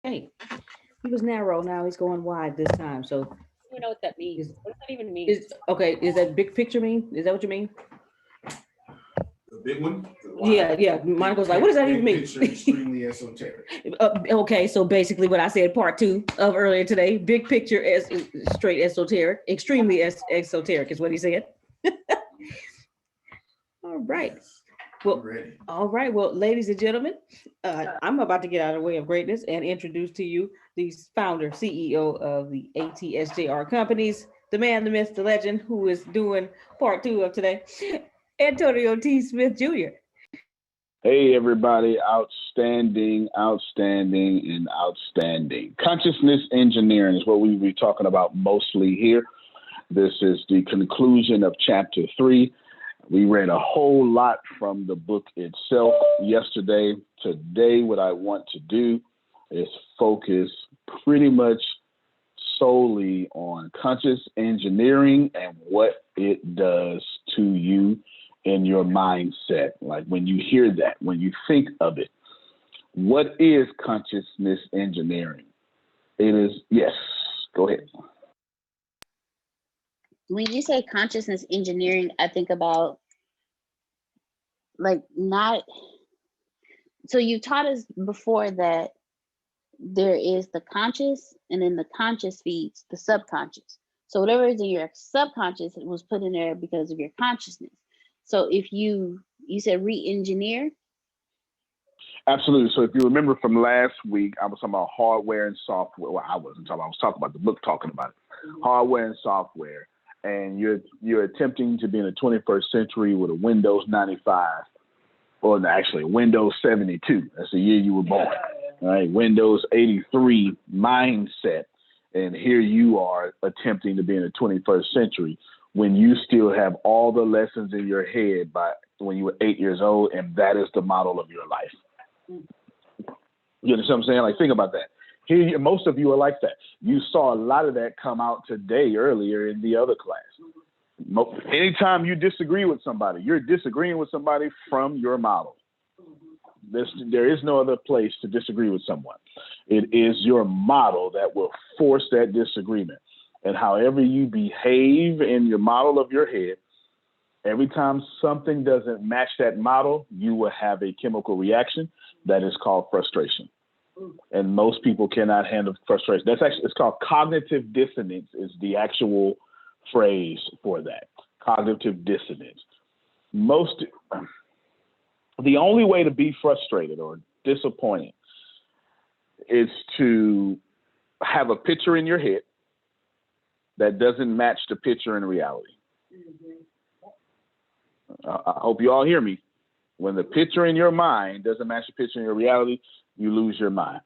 Hey, he was narrow. Now he's going wide this time. So You know what that means. is What does that even mean? is okay? Is that big picture mean? Is that what you mean? The big one, the Yeah, wide, yeah. Monica's like, what does that even big mean? picture, extremely esoteric. Okay, so basically what I said part two of earlier today, big picture as straight esoteric, extremely esoteric is what he said. All right. Yes, Well, I'm ready. all right. Well, ladies and gentlemen, I'm about to get out of the way of greatness and introduce to you the founder, CEO of the ATSJR companies, the man, the myth, the legend, who is doing part two of today, Antonio T. Smith Jr. Hey, everybody. Outstanding, outstanding, and outstanding. Consciousness engineering is what we'll be talking about mostly here. This is the conclusion of chapter 3. We read a whole lot from the book itself yesterday. Today, what I want to do is focus pretty much solely on conscious engineering and what it does to you in your mindset. Like when you hear that, when you think of it, what is consciousness engineering? It is, yes, go ahead. When you say consciousness engineering, I think about like not, so you taught us before that there is the conscious and then the conscious feeds the subconscious. So whatever is in your subconscious was put in there because of your consciousness. So if you said re-engineer. Absolutely. So if you remember from last week, I was talking about hardware and software. Well, I wasn't talking. I was talking about the book, talking about it. Hardware and software. And you're attempting to be in the 21st century with a Windows 95, or actually Windows 72. That's the year you were born. All right, Windows 83 mindset. And here you are attempting to be in the 21st century when you still have all the lessons in your head by when you were 8 years old, and that is the model of your life. You understand what I'm saying? Like, think about that. Here, most of you are like that. You saw a lot of that come out today earlier in the other class. Anytime you disagree with somebody, you're disagreeing with somebody from your model. There is no other place to disagree with someone. It is your model that will force that disagreement. And however you behave in your model of your head, every time something doesn't match that model, you will have a chemical reaction that is called frustration. And most people cannot handle frustration. It's called cognitive dissonance is the actual phrase for that. Cognitive dissonance. The only way to be frustrated or disappointed is to have a picture in your head that doesn't match the picture in reality. I hope you all hear me. When the picture in your mind doesn't match the picture in your reality, you lose your mind.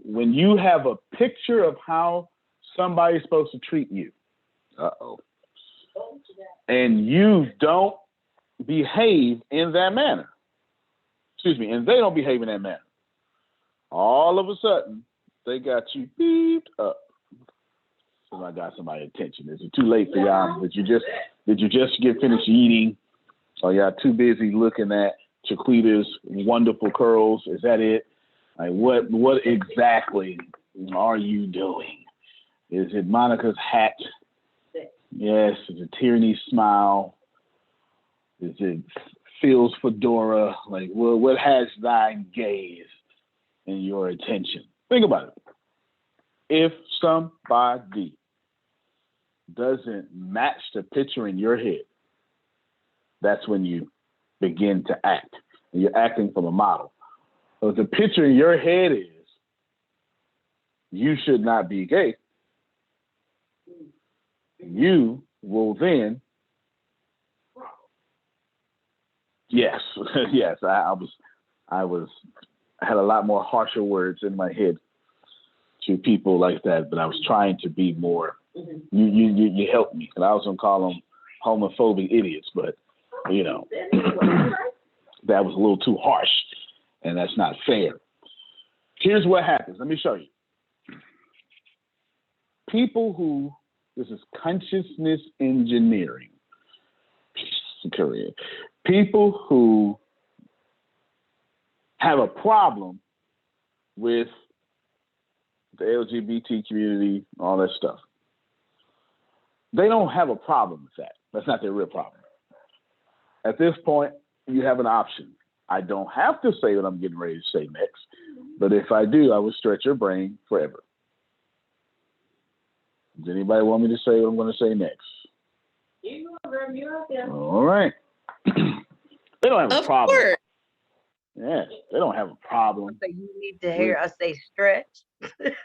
When you have a picture of how somebody's supposed to treat you, and you don't behave in that manner, and they don't behave in that manner, all of a sudden, they got you beeped up. So I got somebody's attention. Is it too late for y'all? Did you just get finished eating? Or y'all too busy looking at Chiquita's wonderful curls? Is that it? Like what exactly are you doing? Is it Monica's hat? Yes. Is it Tierney's smile? Is it Phil's fedora? Like what has thine gaze and your attention? Think about it. If somebody doesn't match the picture in your head, that's when you begin to act. And you're acting from a model. So the picture in your head is, you should not be gay. You will then, yes, yes, I had a lot more harsher words in my head to people like that, but I was trying to be more, you helped me. And I was going to call them homophobic idiots, but that was a little too harsh, and that's not fair. Here's what happens. Let me show you. This is consciousness engineering career. People who have a problem with the LGBT community, all that stuff. They don't have a problem with that. That's not their real problem. At this point, you have an option. I don't have to say what I'm getting ready to say next, but if I do, I will stretch your brain forever. Does anybody want me to say what I'm going to say next? All right. They don't have a problem. Course. Yes, they don't have a problem. So you need to hear us say stretch.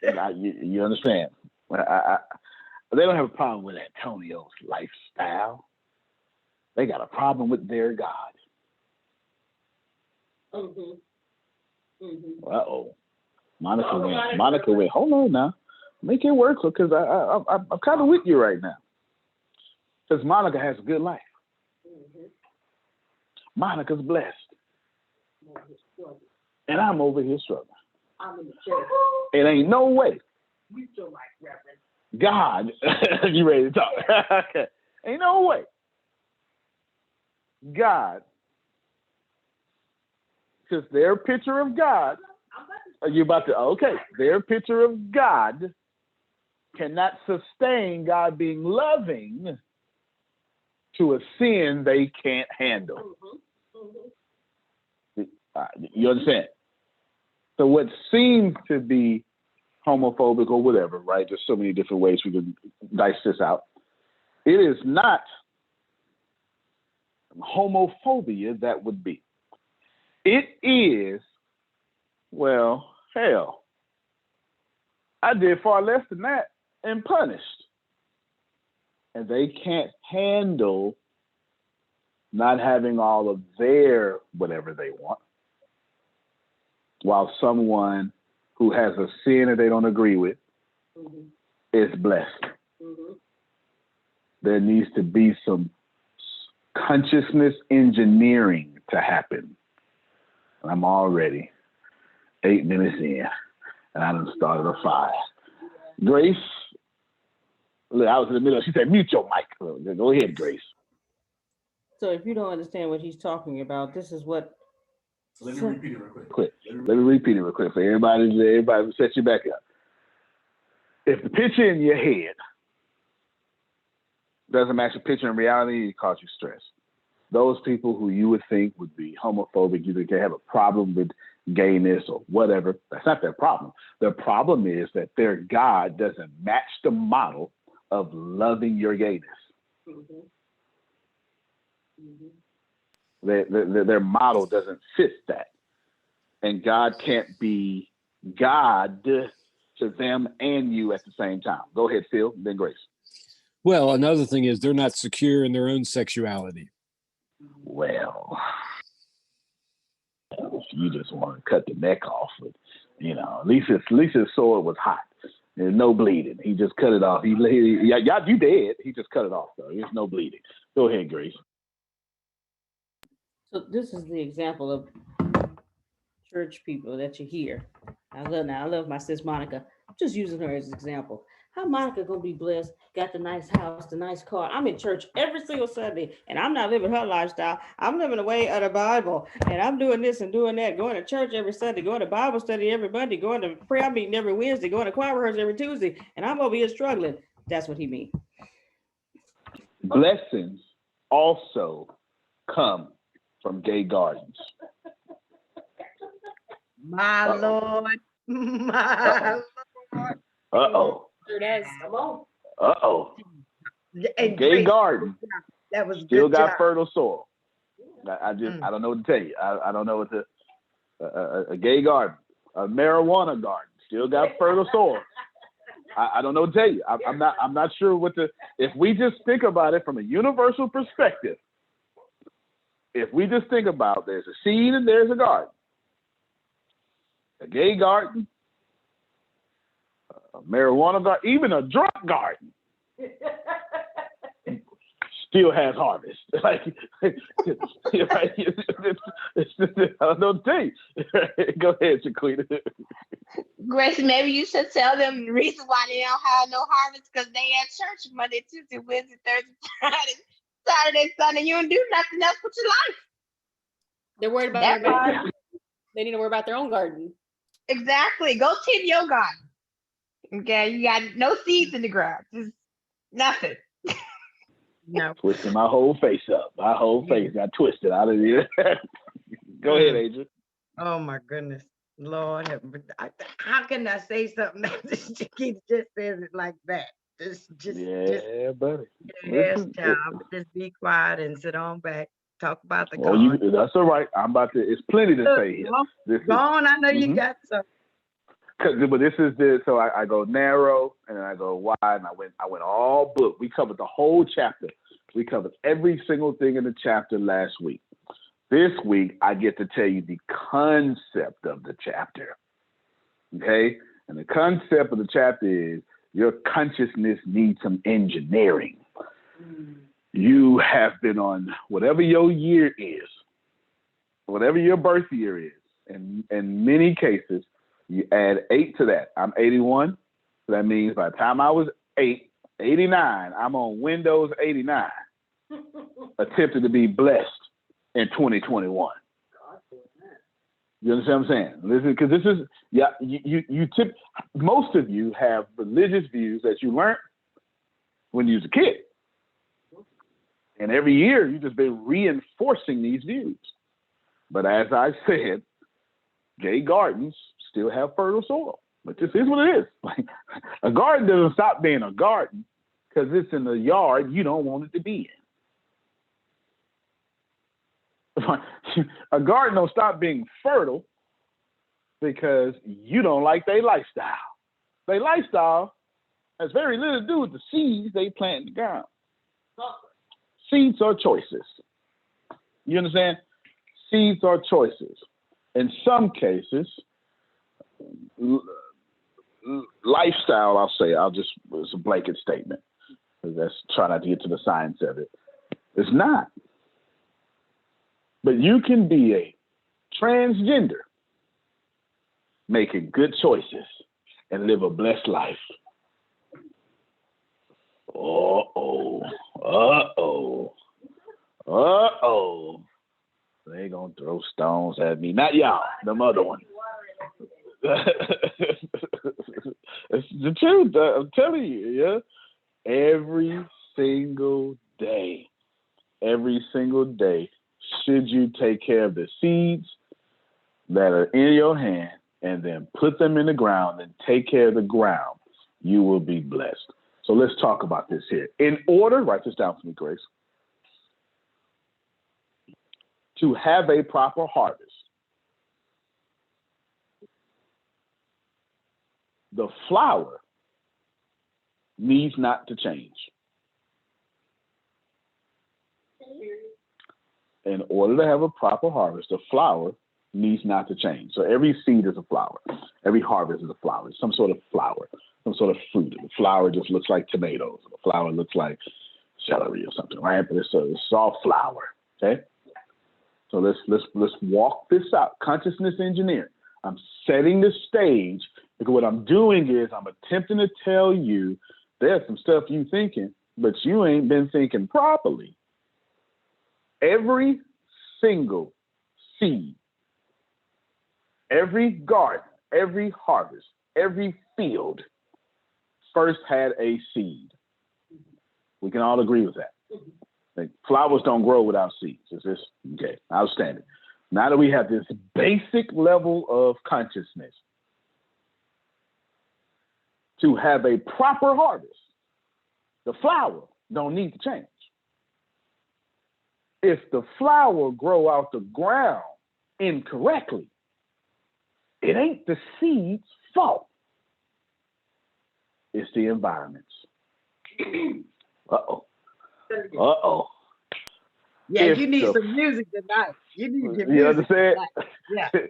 You understand? They don't have a problem with Antonio's lifestyle. They got a problem with their God. Uh-oh. Monica went, hold on now. Make it work because I'm kind of with you right now. Because Monica has a good life. Monica's blessed. And I'm over here struggling. It ain't no way. God, you ready to talk? Okay. Ain't no way. God, because their picture of God, are you about to, okay, their picture of God cannot sustain God being loving to a sin they can't handle. You understand? So what seems to be homophobic or whatever, right? There's so many different ways we can dice this out. It is not homophobia that would be. It is, well, hell, I did far less than that and punished. And they can't handle not having all of their whatever they want, while someone who has a sin that they don't agree with is blessed. There needs to be some consciousness engineering to happen. And I'm already 8 minutes in, and I done started a fire. Grace, look, I was in the middle. She said, mute your mic. Go ahead, Grace. So if you don't understand what he's talking about, this is what. So let me repeat it real quick. Let me repeat it real quick for everybody set you back up. If the picture in your head doesn't match the picture in reality, it causes you stress. Those people who you would think would be homophobic, you think they have a problem with gayness or whatever, that's not their problem. Their problem is that their God doesn't match the model of loving your gayness. Their model doesn't fit that. And God can't be God to them and you at the same time. Go ahead, Phil, then Grace. Well, another thing is they're not secure in their own sexuality. Well, you just want to cut the neck off. But, at least his sword was hot. There's no bleeding. He just cut it off. You dead. He just cut it off, though. There's no bleeding. Go ahead, Grace. So this is the example of church people that you hear. I love my sis Monica. I'm just using her as an example. How Monica gonna be blessed, got the nice house, the nice car. I'm in church every single Sunday, and I'm not living her lifestyle. I'm living the way of the Bible, and I'm doing this and doing that, going to church every Sunday, going to Bible study every Monday, going to prayer meeting every Wednesday, going to choir rehearsal every Tuesday, and I'm over here struggling. That's what he means. Blessings also come from gay gardens. My Lord. My Lord. Uh-oh. Uh-oh. And Gay Grace, garden that was still good got job. fertile soil. I don't know what to tell you. I don't know what a gay garden, a marijuana garden still got fertile soil. I don't know what to tell you. I'm not sure if we just think about it from a universal perspective, if we just think about there's a seed and there's a garden, a gay garden, a marijuana garden, even a drunk garden still has harvest. Like, right? I don't know what to tell you. Go ahead, Shaquita. Grace, maybe you should tell them the reason why they don't have no harvest because they at church Monday, Tuesday, Wednesday, Thursday, Friday, Saturday, Sunday. You don't do nothing else with your life. They're worried about That everybody. part. They need to worry about their own garden. Exactly. Go tend your garden. Okay, you got no seeds in the ground, just nothing. No. Twisting my whole face up. My whole face got twisted out of here. Go ahead, Adrian. Oh my goodness, Lord, how can I say something that she just says it like that? Just, Yeah, buddy. yes, Listen, child. Just be quiet and sit on back. Talk about the oh, card. that's all right. I'm about to. It's plenty to Look, say here. This go is, on. I know you got some. but this is the. So I go narrow and then I go wide, and I went all book. We covered the whole chapter. We covered every single thing in the chapter last week. This week, I get to tell you the concept of the chapter. Okay? And the concept of the chapter is your consciousness needs some engineering. You have been on whatever your year is, whatever your birth year is. And in many cases, you add 8 to that. I'm 81. So that means by the time I was 89, I'm on Windows 89, attempting to be blessed in 2021. You understand what I'm saying? Listen, because this is, yeah, most of you have religious views that you learned when you was a kid. And every year you've just been reinforcing these views. But as I said, gay gardens still have fertile soil. But this is what it is. Like, a garden doesn't stop being a garden because it's in the yard you don't want it to be in. A garden don't stop being fertile because you don't like their lifestyle. Their lifestyle has very little to do with the seeds they plant in the ground. Seeds are choices. You understand? Seeds are choices. In some cases, lifestyle, it's a blanket statement. Let's try not to get to the science of it. It's not. But you can be a transgender, making good choices, and live a blessed life. Uh-oh. They gonna throw stones at me. Not y'all, them other one. It's the truth. I'm telling you, yeah. Every single day, should you take care of the seeds that are in your hand and then put them in the ground and take care of the ground, you will be blessed. So let's talk about this here. In order, write this down for me, Grace, to have a proper harvest, the flower needs not to change. In order to have a proper harvest, the flower needs not to change. So every seed is a flower. Every harvest is a flower. Some sort of flower, some sort of fruit. The flower just looks like tomatoes. The flower looks like celery or something, right? But it's all flower, okay? So let's walk this out. Consciousness engineering. I'm setting the stage because what I'm doing is I'm attempting to tell you there's some stuff you thinking, but you ain't been thinking properly. Every single seed, every garden, every harvest, every field first had a seed. We can all agree with that. Like, flowers don't grow without seeds. It's just, okay, outstanding. Now that we have this basic level of consciousness, to have a proper harvest, the flower don't need to change. If the flower grow out the ground incorrectly, it ain't the seed's fault. It's the environment's. Uh-oh. Yeah, If you need some music tonight. You need your You music understand? tonight. Yeah.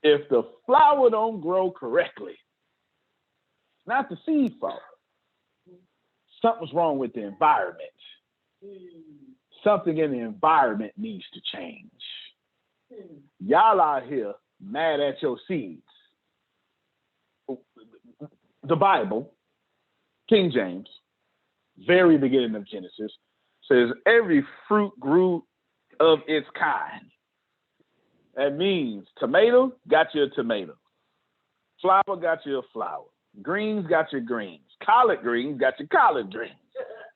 If the flower don't grow correctly, it's not the seed fault. Something's wrong with the environment. Something in the environment needs to change. Y'all out here mad at your seeds. The Bible, King James, very beginning of Genesis, says every fruit grew of its kind. That means tomato got you a tomato. Flower got you a flower. Greens got your greens. Collard greens got your collard greens.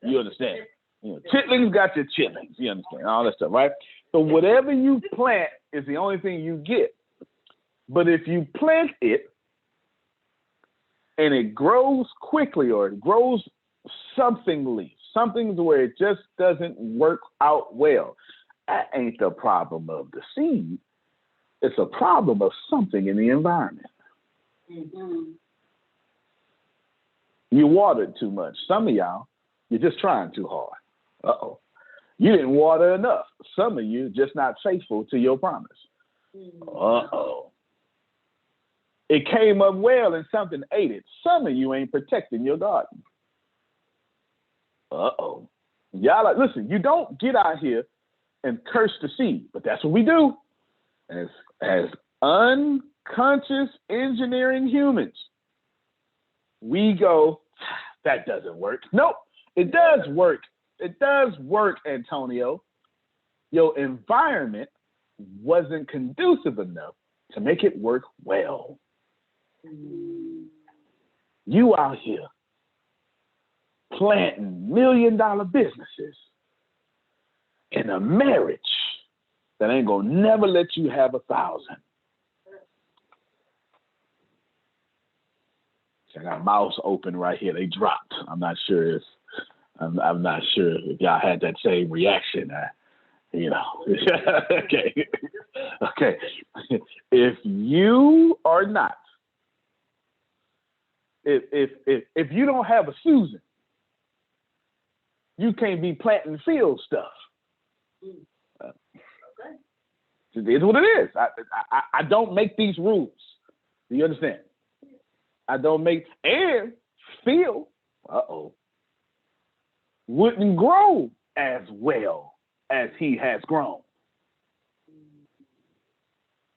You understand? You know, chitlins got your chitlins. You understand? All that stuff, right? So whatever you plant is the only thing you get. But if you plant it and it grows quickly or it grows somethingly, something where it just doesn't work out well, that ain't the problem of the seed. It's a problem of something in the environment. Mhm. You watered too much. Some of y'all, you're just trying too hard. Uh-oh. You didn't water enough. Some of you just not faithful to your promise. Uh-oh. It came up well and something ate it. Some of you ain't protecting your garden. Uh-oh. Y'all like, listen, you don't get out here and curse the seed, but that's what we do. As unconscious engineering humans, we go, that doesn't work. Nope, it does work. It does work, Antonio. Your environment wasn't conducive enough to make it work well. You out here planting $1 million businesses in a marriage that ain't gonna never let you have 1,000. I got a mouse open right here. They dropped. I'm not sure if y'all had that same reaction. You know. Okay. Okay. If you are not, if you don't have a Susan, you can't be planting field stuff. It is what it is. I don't make these rules. Do you understand? I don't make, and Phil, wouldn't grow as well as he has grown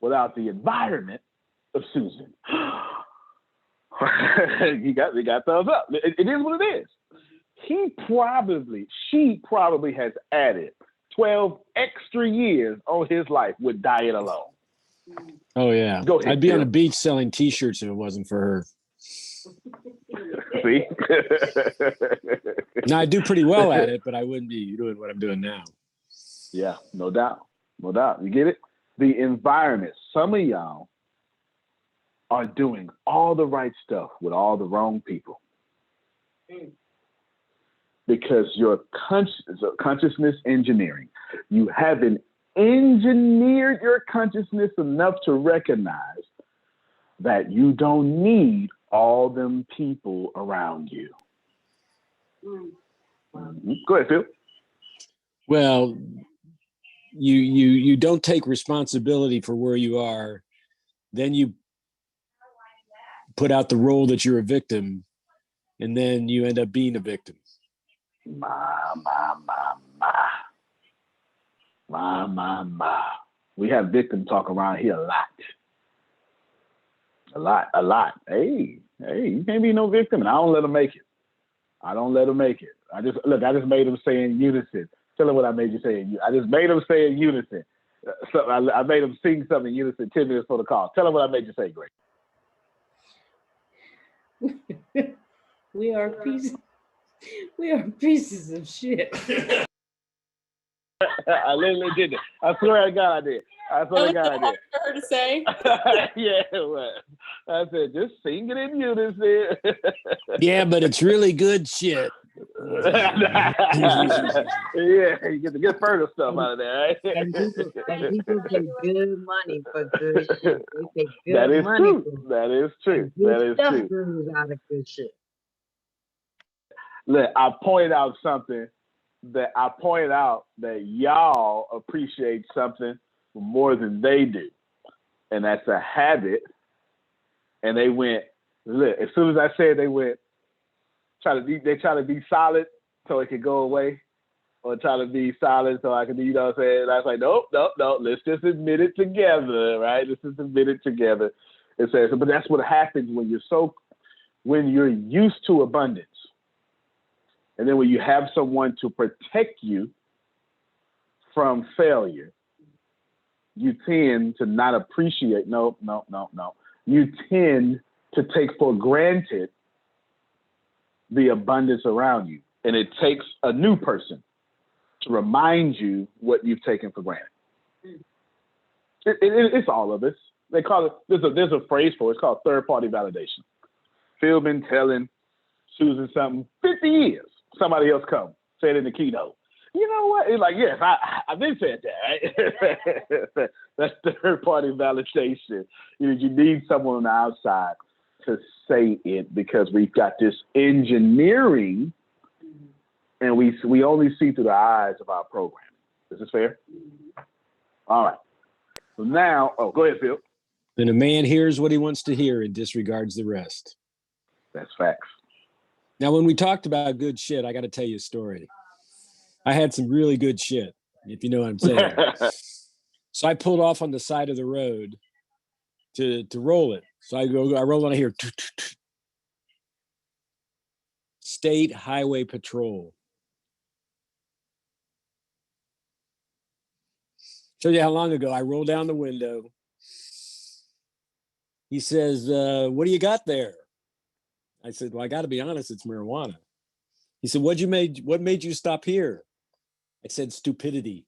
without the environment of Susan. You got thumbs up. It is what it is. She probably has added 12 extra years on his life with diet alone. Oh yeah. Go ahead, I'd be Phil. on a beach selling T-shirts if it wasn't for her. See? Now I do pretty well at it, but I wouldn't be doing what I'm doing now. Yeah, no doubt. No doubt. You get it? The environment. Some of y'all are doing all the right stuff with all the wrong people. Because your consciousness engineering, you haven't engineered your consciousness enough to recognize that you don't need all them people around you. Go ahead, Phil. Well, you don't take responsibility for where you are, then you put out the role that you're a victim, and then you end up being a victim. My. We have victim talk around here a lot. Hey, you can't be no victim, and I don't let them make it. I just made them say in unison. Tell them what I made you say. I just made them say in unison. So I made them sing something in unison 10 minutes for the call. Tell them what I made you say, Greg. We are pieces of shit. I literally did it. I swear to God I did. For her to say. Yeah, well, I said, just sing it in unison. Yeah, but it's really good shit. Yeah, you get the good further stuff out of there, right? And people pay good money for good shit. They pay good That is money true. for That is true. good That is stuff true. brews out of good shit. Look, I pointed out that y'all appreciate something more than they do. And that's a habit. And they went, look, as soon as I said they went, they try to be solid so it could go away, or try to be solid so I can be, you know what I'm saying? And I was like, nope, let's just admit it together, right? Let's just admit it together. It says, but that's what happens when you're used to abundance. And then when you have someone to protect you from failure, you tend to not appreciate, no. You tend to take for granted the abundance around you. And it takes a new person to remind you what you've taken for granted. It's all of us. They call it, there's a phrase for it, it's called third-party validation. Phil been telling Susan something 50 years. Somebody else come, said in the keynote. You know what? It's like, yes, I've been saying that, right? That's third-party validation. You need someone on the outside to say it, because we've got this engineering and we only see through the eyes of our programming. Is this fair? All right. So now, go ahead, Phil. Then a man hears what he wants to hear and disregards the rest. That's facts. Now, when we talked about good shit, I got to tell you a story. I had some really good shit, if you know what I'm saying. So I pulled off on the side of the road to roll it. So I roll on here. State Highway Patrol. Show you how long ago. I roll down the window. He says, what do you got there? I said, well, I got to be honest, it's marijuana. He said, what made you stop here? I said, stupidity.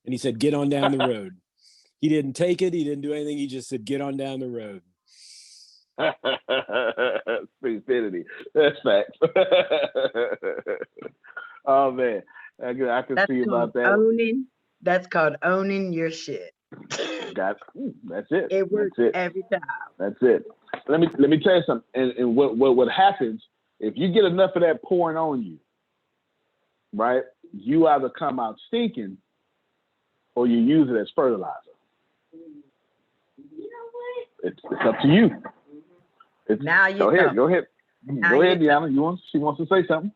And he said, get on down the road. He didn't take it. He didn't do anything. He just said, get on down the road. Stupidity. That's facts. Oh, man. I can see about that. That's called owning your shit. That's it. It works every time. That's it. Let me tell you something. And what happens if you get enough of that pouring on you, right? You either come out stinking or you use it as fertilizer. You know what? It's up to you. Now you go ahead. Go ahead, Deanna. She wants to say something.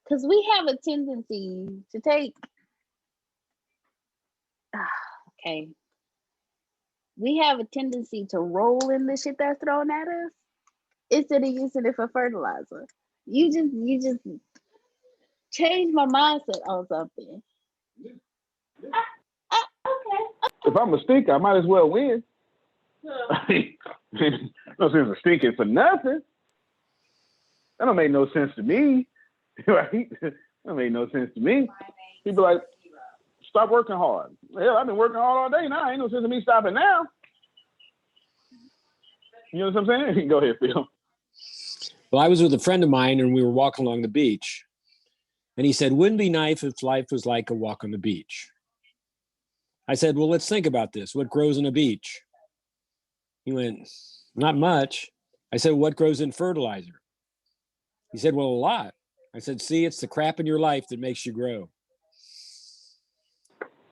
Because we have a tendency to take, we have a tendency to roll in the shit that's thrown at us instead of using it for fertilizer. You just change my mindset on something. Okay. If I'm a stinker, I might as well win. No sense of stinking for nothing. That don't make no sense to me, right? That don't make no sense to me. People like, stop working hard. Hell, I've been working hard all day now. Ain't no sense of me stopping now. You know what I'm saying? Go ahead, Phil. Well, I was with a friend of mine and we were walking along the beach. And he said, wouldn't it be nice if life was like a walk on the beach? I said, well, let's think about this. What grows on a beach? He went, not much. I said, what grows in fertilizer? He said, well, a lot. I said, see, it's the crap in your life that makes you grow.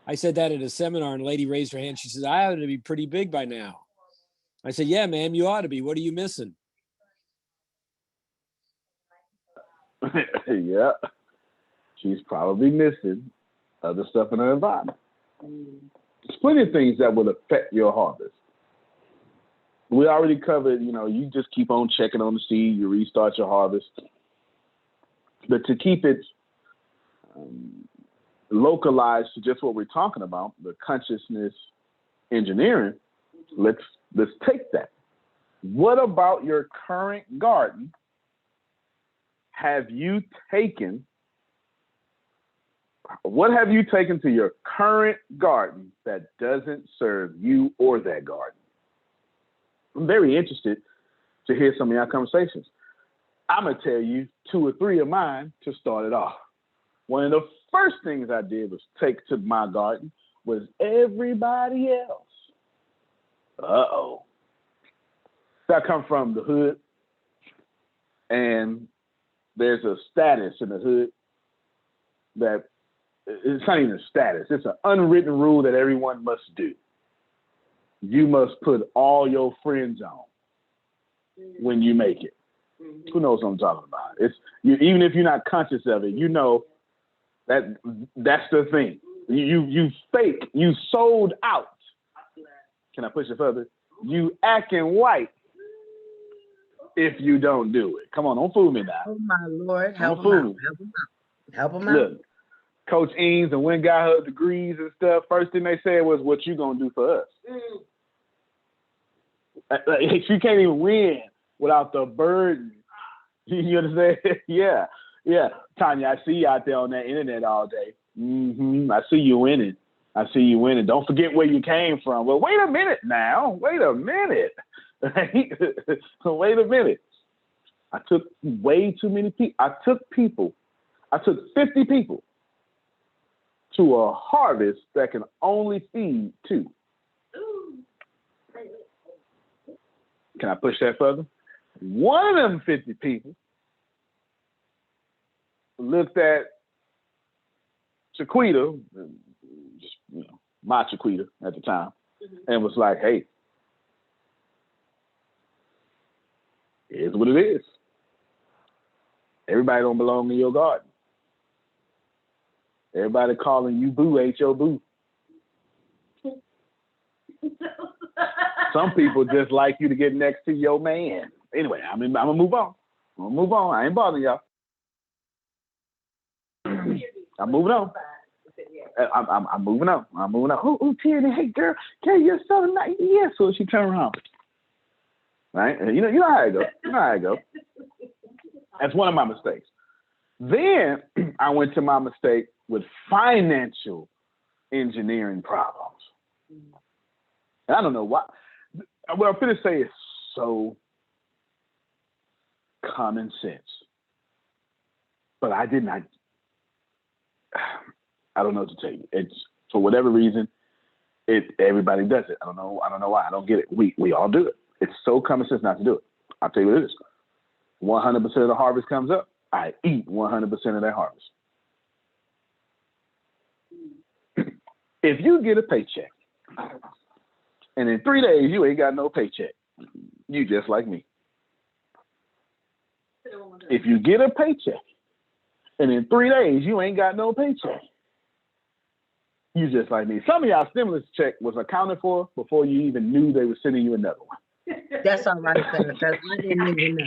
I said that at a seminar and a lady raised her hand. She said, I ought to be pretty big by now. I said, yeah, ma'am, you ought to be. What are you missing? Yeah. She's probably missing other stuff in her environment. There's plenty of things that will affect your harvest. We already covered, you just keep on checking on the seed, you restart your harvest. But to keep it localized to just what we're talking about, the consciousness engineering, let's take that. What about your current garden what have you taken to your current garden that doesn't serve you or that garden? I'm very interested to hear some of your conversations. I'm going to tell you 2 or 3 of mine to start it off. One of the first things I did was take to my garden was everybody else. Uh-oh. I come from the hood, and there's a status in the hood that it's not even a status. It's an unwritten rule that everyone must do. You must put all your friends on when you make it. Who knows what I'm talking about? Even if you're not conscious of it, you know that's the thing. You fake. You sold out. Can I push it further? You acting white if you don't do it. Come on, don't fool me now. Oh my Lord, help him out. Help him out. Look, Coach Eames and went got her degrees and stuff. First thing they said was, "What you gonna do for us?" Like, she can't even win without the burden. You understand? Yeah. Tanya, I see you out there on that internet all day. I see you winning. Don't forget where you came from. Well, wait a minute now. Wait a minute. Wait a minute. I took way too many people. I took 50 people to a harvest that can only feed 2. Can I push that further? One of them 50 people looked at Chiquita, just, my Chiquita at the time, and was like, "Hey, here's what it is. Everybody don't belong in your garden. Everybody calling you boo ain't your boo. Some people just like you to get next to your man." Anyway, I'm gonna move on. I ain't bothering y'all. I'm moving on. I'm moving on. Oh, Tierney, hey girl, you're so nice. Yeah, so she turned around. Right? And you know how it goes. That's one of my mistakes. Then I went to my mistake with financial engineering problems. And I don't know why. What I'm going to say is so common sense. But I did not. I don't know what to tell you. It's for whatever reason, everybody does it. I don't know why. I don't get it. We all do it. It's so common sense not to do it. I'll tell you what it is. 100% of the harvest comes up. I eat 100% of that harvest. If you get a paycheck, and in 3 days you ain't got no paycheck, you just like me. If you get a paycheck, and in 3 days you ain't got no paycheck, you just like me. Some of y'all stimulus check was accounted for before you even knew they were sending you another one. That's all right, because I didn't even know.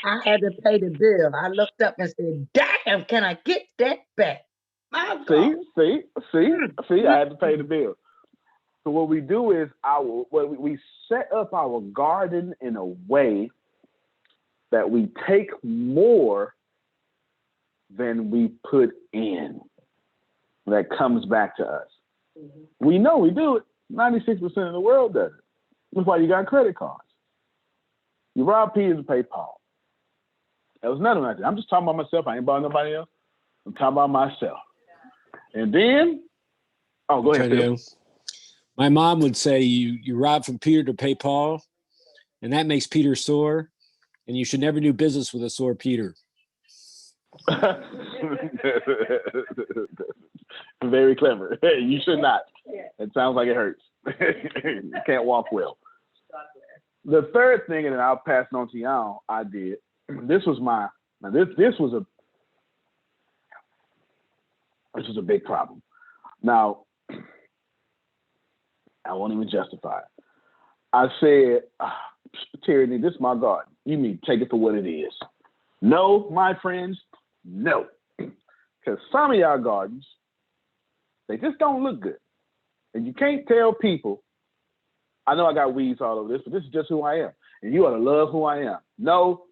I had to pay the bill. I looked up and said, "Damn, can I get that back?" My God. See, I had to pay the bill. So what we do is we set up our garden in a way that we take more than we put in. That comes back to us. We know we do it. 96% of the world does it. That's why you got credit cards. You rob Peter to pay Paul. That was none of that. I'm just talking about myself. I ain't about nobody else. I'm talking about myself. And then, go ahead, Phil. My mom would say you rob from Peter to pay Paul, and that makes Peter sore, and you should never do business with a sore Peter. Very clever. You should not. It sounds like it hurts. You can't walk well. The third thing, and then I'll pass it on to y'all, I did. This was a big problem. Now, I won't even justify it. I said, Tyranny, this is my garden. You need to take it for what it is. No, my friends, no. Because some of y'all gardens, they just don't look good. And you can't tell people, I know I got weeds all over this, but this is just who I am. And you ought to love who I am. No.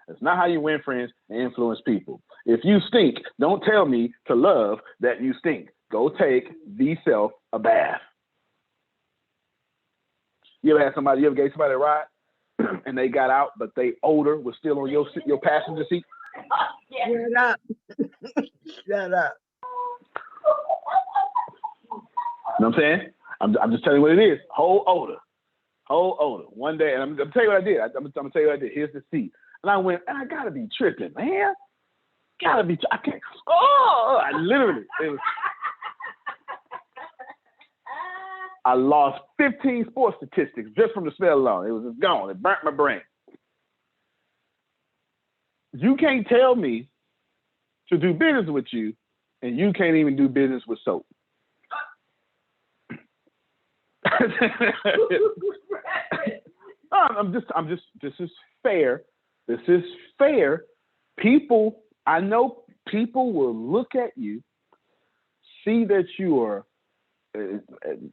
It's not how you win friends and influence people. If you stink, don't tell me to love that you stink. Go take yourself a bath. You ever gave somebody a ride and they got out, but their odor was still on your passenger seat? Shut up. Shut up. You know what I'm saying? I'm just telling you what it is. Whole odor. One day, and I'm telling you what I did. I'm gonna tell you what I did. Here's the seat. And I went, and I gotta be tripping, man. I can't. I lost 15 sports statistics just from the smell alone. It was just gone. It burnt my brain. You can't tell me to do business with you, and you can't even do business with soap. This is fair. People, I know people will look at you, see that you are, I'm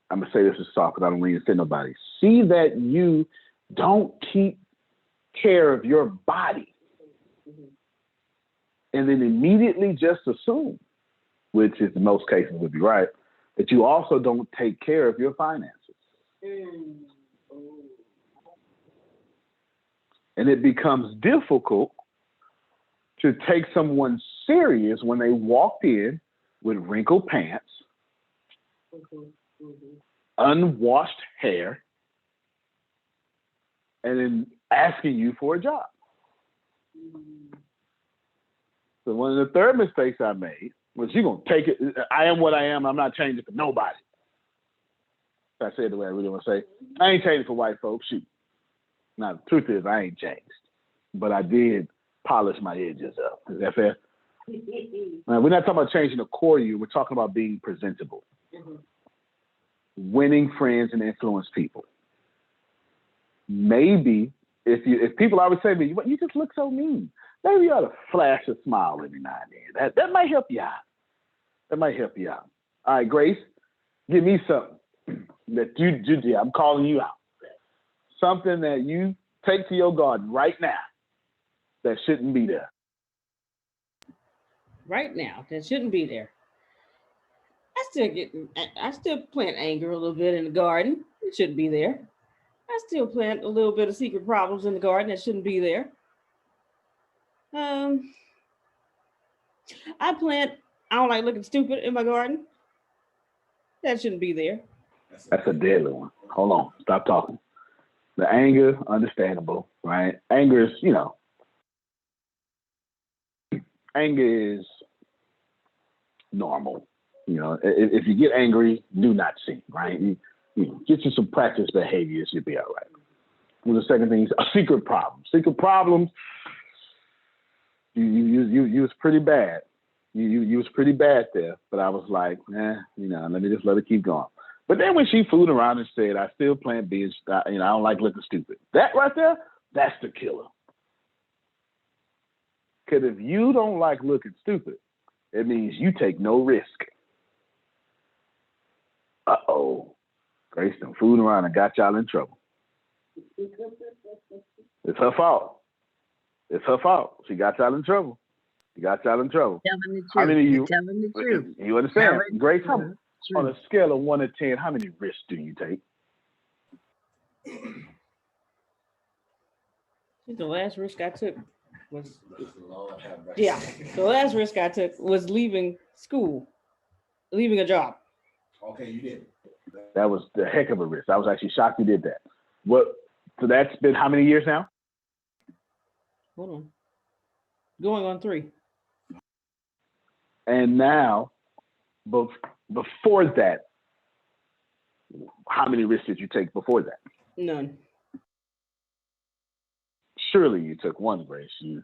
going to say this is soft because I don't mean to offend nobody, see that you don't keep care of your body, and then immediately just assume, which is in most cases would be right, that you also don't take care of your finances. And it becomes difficult to take someone serious when they walked in with wrinkled pants, unwashed hair, and then asking you for a job. So one of the third mistakes I made was, you're going to take it. I am what I am. I'm not changing for nobody. If I say it the way I really want to say, I ain't changing for white folks. Shoot. Now, the truth is, I ain't changed. But I did polish my edges up. Is that fair? Now, we're not talking about changing the core you. We're talking about being presentable. Winning friends and influence people. Maybe if people always say to me, you just look so mean, maybe you ought to flash a smile every now and then. That might help you out. That might help you out. All right, Grace, give me something that you I'm calling you out. Something that you take to your garden right now that shouldn't be there. Right now, that shouldn't be there. I still plant anger a little bit in the garden. It shouldn't be there. I still plant a little bit of secret problems in the garden that shouldn't be there. I don't like looking stupid in my garden. That shouldn't be there. That's a deadly one. Hold on, stop talking. The anger, understandable, right? Anger is, anger is normal. If you get angry, do not sing, right? Get you some practice behaviors, you'll be all right. And the second thing is a secret problem. Secret problems, you was pretty bad. You was pretty bad there, but I was like, let me just let it keep going. But then when she fooled around and said, I still plant beans, I don't like looking stupid. That right there, that's the killer. Because if you don't like looking stupid, it means you take no risk. Uh-oh. Grace done fooled around and got y'all in trouble. It's her fault. It's her fault. She got y'all in trouble. Telling the truth. How many of you? Telling the truth. You understand? Grace, on a scale of 1 to 10, how many risks do you take? The last risk I took was, the last risk I took was leaving school, leaving a job. Okay, you did. That was the heck of a risk. I was actually shocked you did that. So that's been how many years now? Hold on. Going on 3. And now, before that, how many risks did you take before that? None. Surely you took one, Grace. You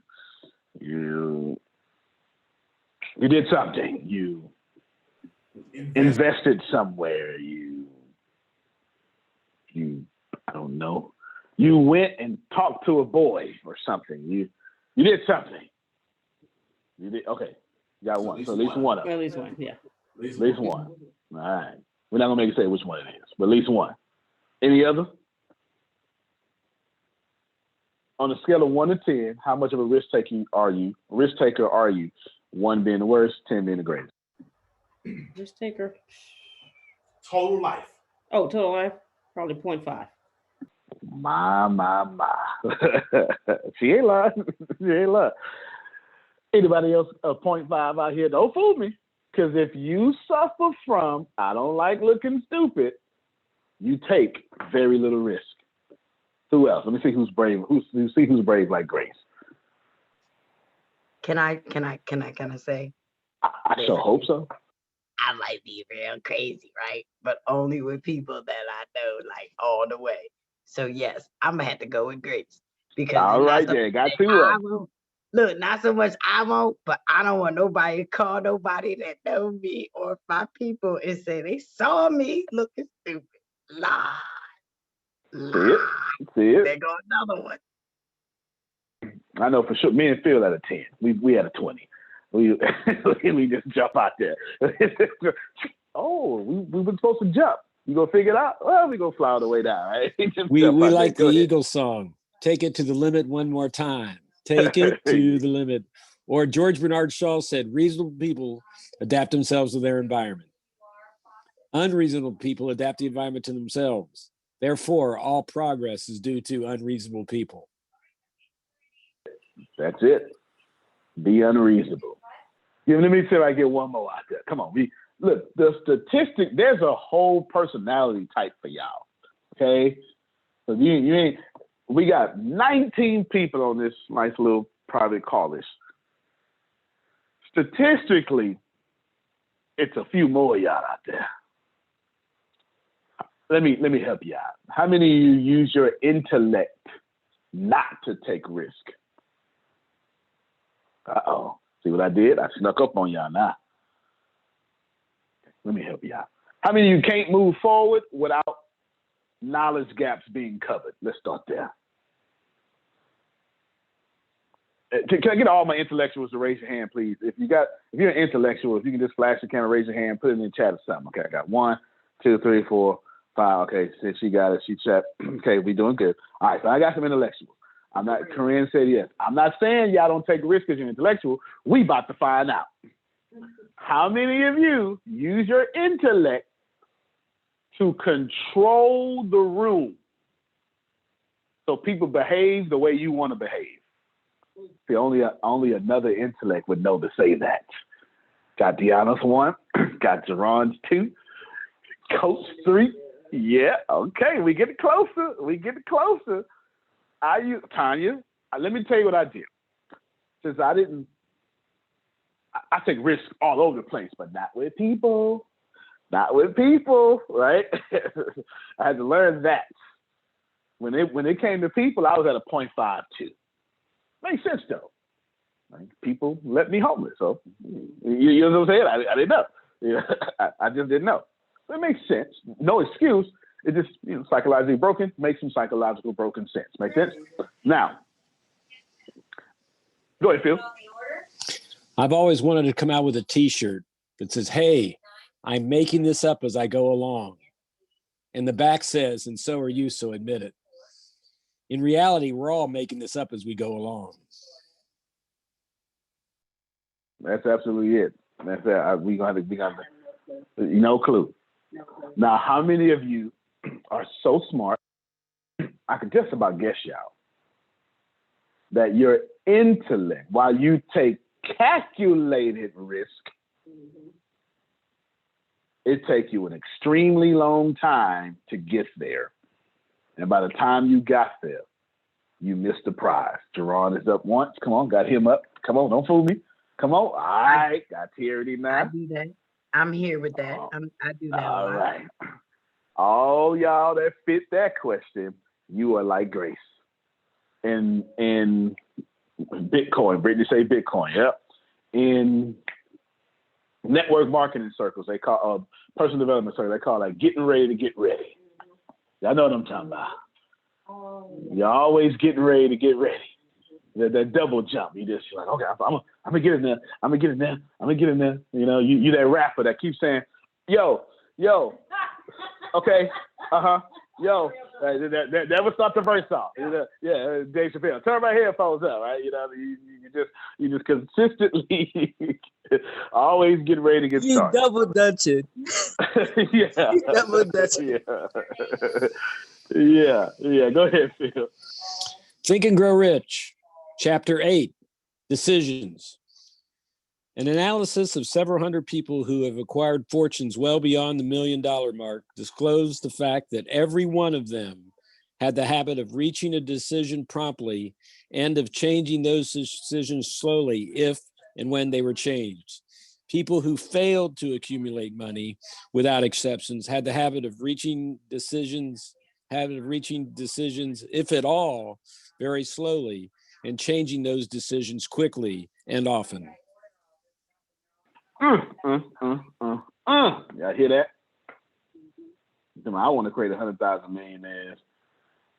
did something. You invested somewhere. You I don't know. You went and talked to a boy or something. You did something. You did, okay. You got one. So at least one of them. At least one, yeah. At least one. All right. We're not gonna make you say which one it is, but at least one. Any other? On a scale of 1 to 10, how much of a risk taker are you? 1 being the worst, 10 being the greatest. Risk taker. Total life. Oh, total life, probably 0.5. My. She ain't lying. She ain't lying. Anybody else a 0.5 out here? Don't fool me. Because if you suffer from, I don't like looking stupid, you take very little risk. Who else? Let me see who's brave. Who's brave like Grace. Can I say? I sure hope so. I might be real crazy, right? But only with people that I know, like, all the way. So yes, I'm gonna have to go with Grace because all right, there got 2 of them. Look, not so much I won't, but I don't want nobody to call nobody that know me or my people and say they saw me looking stupid. Lie. See it. There go another one. I know for sure. Me and Phil at a 10. We had a 20. we just jump out there. Oh, we were supposed to jump. You gonna figure it out? Well, we gonna fly all the way down, right? We like the Eagles song. Take it to the limit one more time. Take it to the limit. Or George Bernard Shaw said, reasonable people adapt themselves to their environment. Unreasonable people adapt the environment to themselves. Therefore, all progress is due to unreasonable people. That's it. Be unreasonable. Let me see if I get one more out there. Come on. Look, the statistic, there's a whole personality type for y'all. Okay? So you ain't, we got 19 people on this nice little private call list. Statistically, it's a few more of y'all out there. Let me help you out. How many of you use your intellect not to take risk? Uh-oh. See what I did? I snuck up on y'all now. Let me help you out. How many of you can't move forward without knowledge gaps being covered? Let's start there. Can I get all my intellectuals to raise your hand, please? If you're an intellectual, if you can just flash the camera, raise your hand, put it in the chat or something. Okay, I got 1, 2, 3, 4, 5. Okay, since she got it, she chat. Okay, we doing good. All right, so I got some intellectuals. I'm not, Corinne said yes. I'm not saying y'all don't take risks because you're intellectual. We about to find out. How many of you use your intellect to control the room so people behave the way you want to behave? See, only another intellect would know to say that. Got Deanna's 1, got Jerron's 2, Coach 3. Yeah, okay, we get closer. Tanya, let me tell you what I did. Since I take risks all over the place, but not with people, right? I had to learn that. When it came to people, I was at a 0.52. Makes sense though. Like, people let me homeless, so you know what I'm saying? I didn't know. I just didn't know. So it makes sense. No excuse. It just, psychologically broken makes some psychological broken sense. Make sense? Now, go ahead, Phil. I've always wanted to come out with a T-shirt that says, "Hey, I'm making this up as I go along," and the back says, "And so are you, so admit it." In reality, we're all making this up as we go along. That's absolutely it. That's it. We got no clue. Now, how many of you are so smart? I could just about guess y'all that your intellect, while you take calculated risk, it takes you an extremely long time to get there. And by the time you got there, you missed the prize. Jerron is up once. Come on, got him up. Come on, don't fool me. Come on. All right, got Charity now. I do that. I'm here with that. I do that. All right. All y'all that fit that question, you are like Grace. In Bitcoin, Brittany say Bitcoin, yep. In network marketing circles, they call personal development circles, they call that getting ready to get ready. Y'all know what I'm talking about. You're always getting ready to get ready. That double jump. You're like, okay, I'm gonna get in there. I'm gonna get in there. You that rapper that keeps saying, yo, okay, yo, that never start the verse off. Yeah, Dave Chappelle. Turn my headphones up, right? You just consistently always get ready to get started. You double dutch it. Yeah. You double dutch it. Yeah. Go ahead, Phil. Think and Grow Rich, Chapter 8, Decisions. An analysis of several hundred people who have acquired fortunes well beyond the $1 million mark disclosed the fact that every one of them had the habit of reaching a decision promptly and of changing those decisions slowly if and when they were changed. People who failed to accumulate money without exceptions had the habit of reaching decisions, if at all, very slowly, and changing those decisions quickly and often. Y'all hear that? I want to create 100,000 millionaires.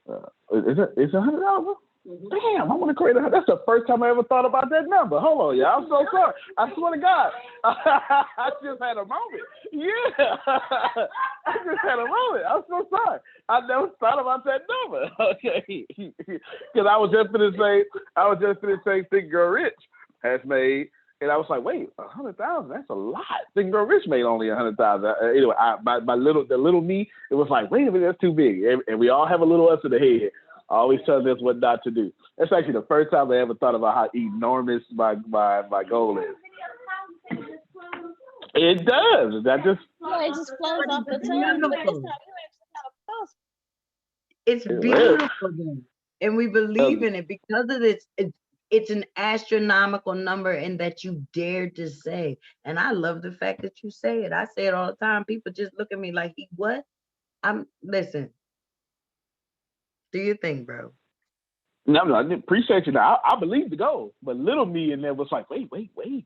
Is it $100? Damn, I want to create that's the first time I ever thought about that number. Hold on, y'all. I'm so sorry. I swear to God. I just had a moment. Yeah. I just had a moment. I'm so sorry. I never thought about that number. Okay. Because I was just going to say Think Girl Rich has made, and I was like, wait, 100,000, that's a lot. Think Girl Rich made only 100,000. Anyway, the little me, it was like, wait a minute, that's too big. And we all have a little us in the head. Always telling us what not to do. That's actually the first time I ever thought about how enormous my goal is. It does. That just it just flows off the tongue. But this time you actually have a post. It's beautiful, then. And we believe in it because of this. It's an astronomical number, and that you dare to say. And I love the fact that you say it. I say it all the time. People just look at me like, what? Listen. Do your thing, bro. No, I didn't appreciate you. Now I believe the goal, but little me in there was like, wait,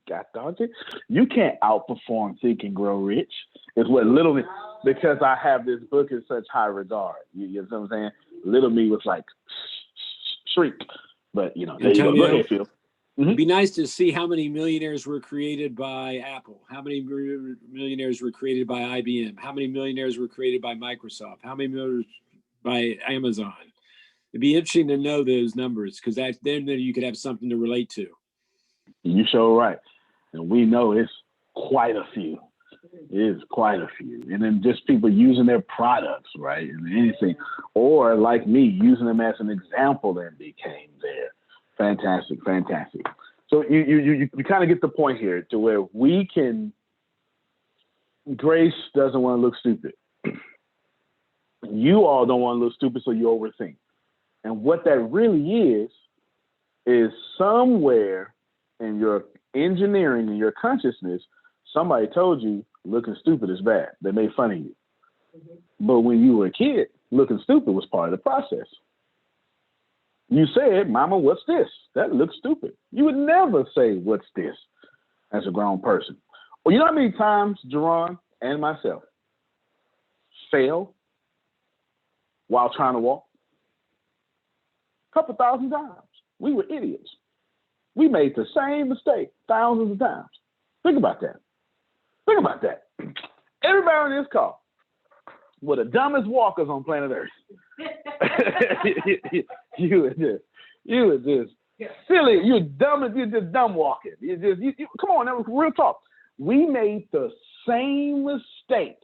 God dog it. You can't outperform Think and Grow Rich. Is what little me, because I have this book in such high regard. You know what I'm saying? Little me was like, shriek. But you know, there you go. Go ahead, Phil. It'd be nice to see how many millionaires were created by Apple, how many millionaires were created by IBM, how many millionaires were created by Microsoft, how many millionaires by Amazon. It'd be interesting to know those numbers, because then you could have something to relate to. You sure right. And we know it's quite a few. It is quite a few. And then just people using their products, right? And anything. Or like me, using them as an example and became there. Fantastic. So you kind of get the point here to where we can, Grace doesn't want to look stupid. You all don't want to look stupid, so you overthink. And what that really is somewhere in your engineering and your consciousness, somebody told you looking stupid is bad. They made fun of you. But when you were a kid, looking stupid was part of the process. You said, Mama, what's this? That looks stupid. You would never say, what's this, as a grown person. Well, you know how many times Jerron and myself failed while trying to walk? Couple thousand times. We were idiots. We made the same mistake thousands of times. Think about that. Everybody on this call were the dumbest walkers on planet Earth. you were just silly. You're just dumb walking. You come on, that was real talk. We made the same mistake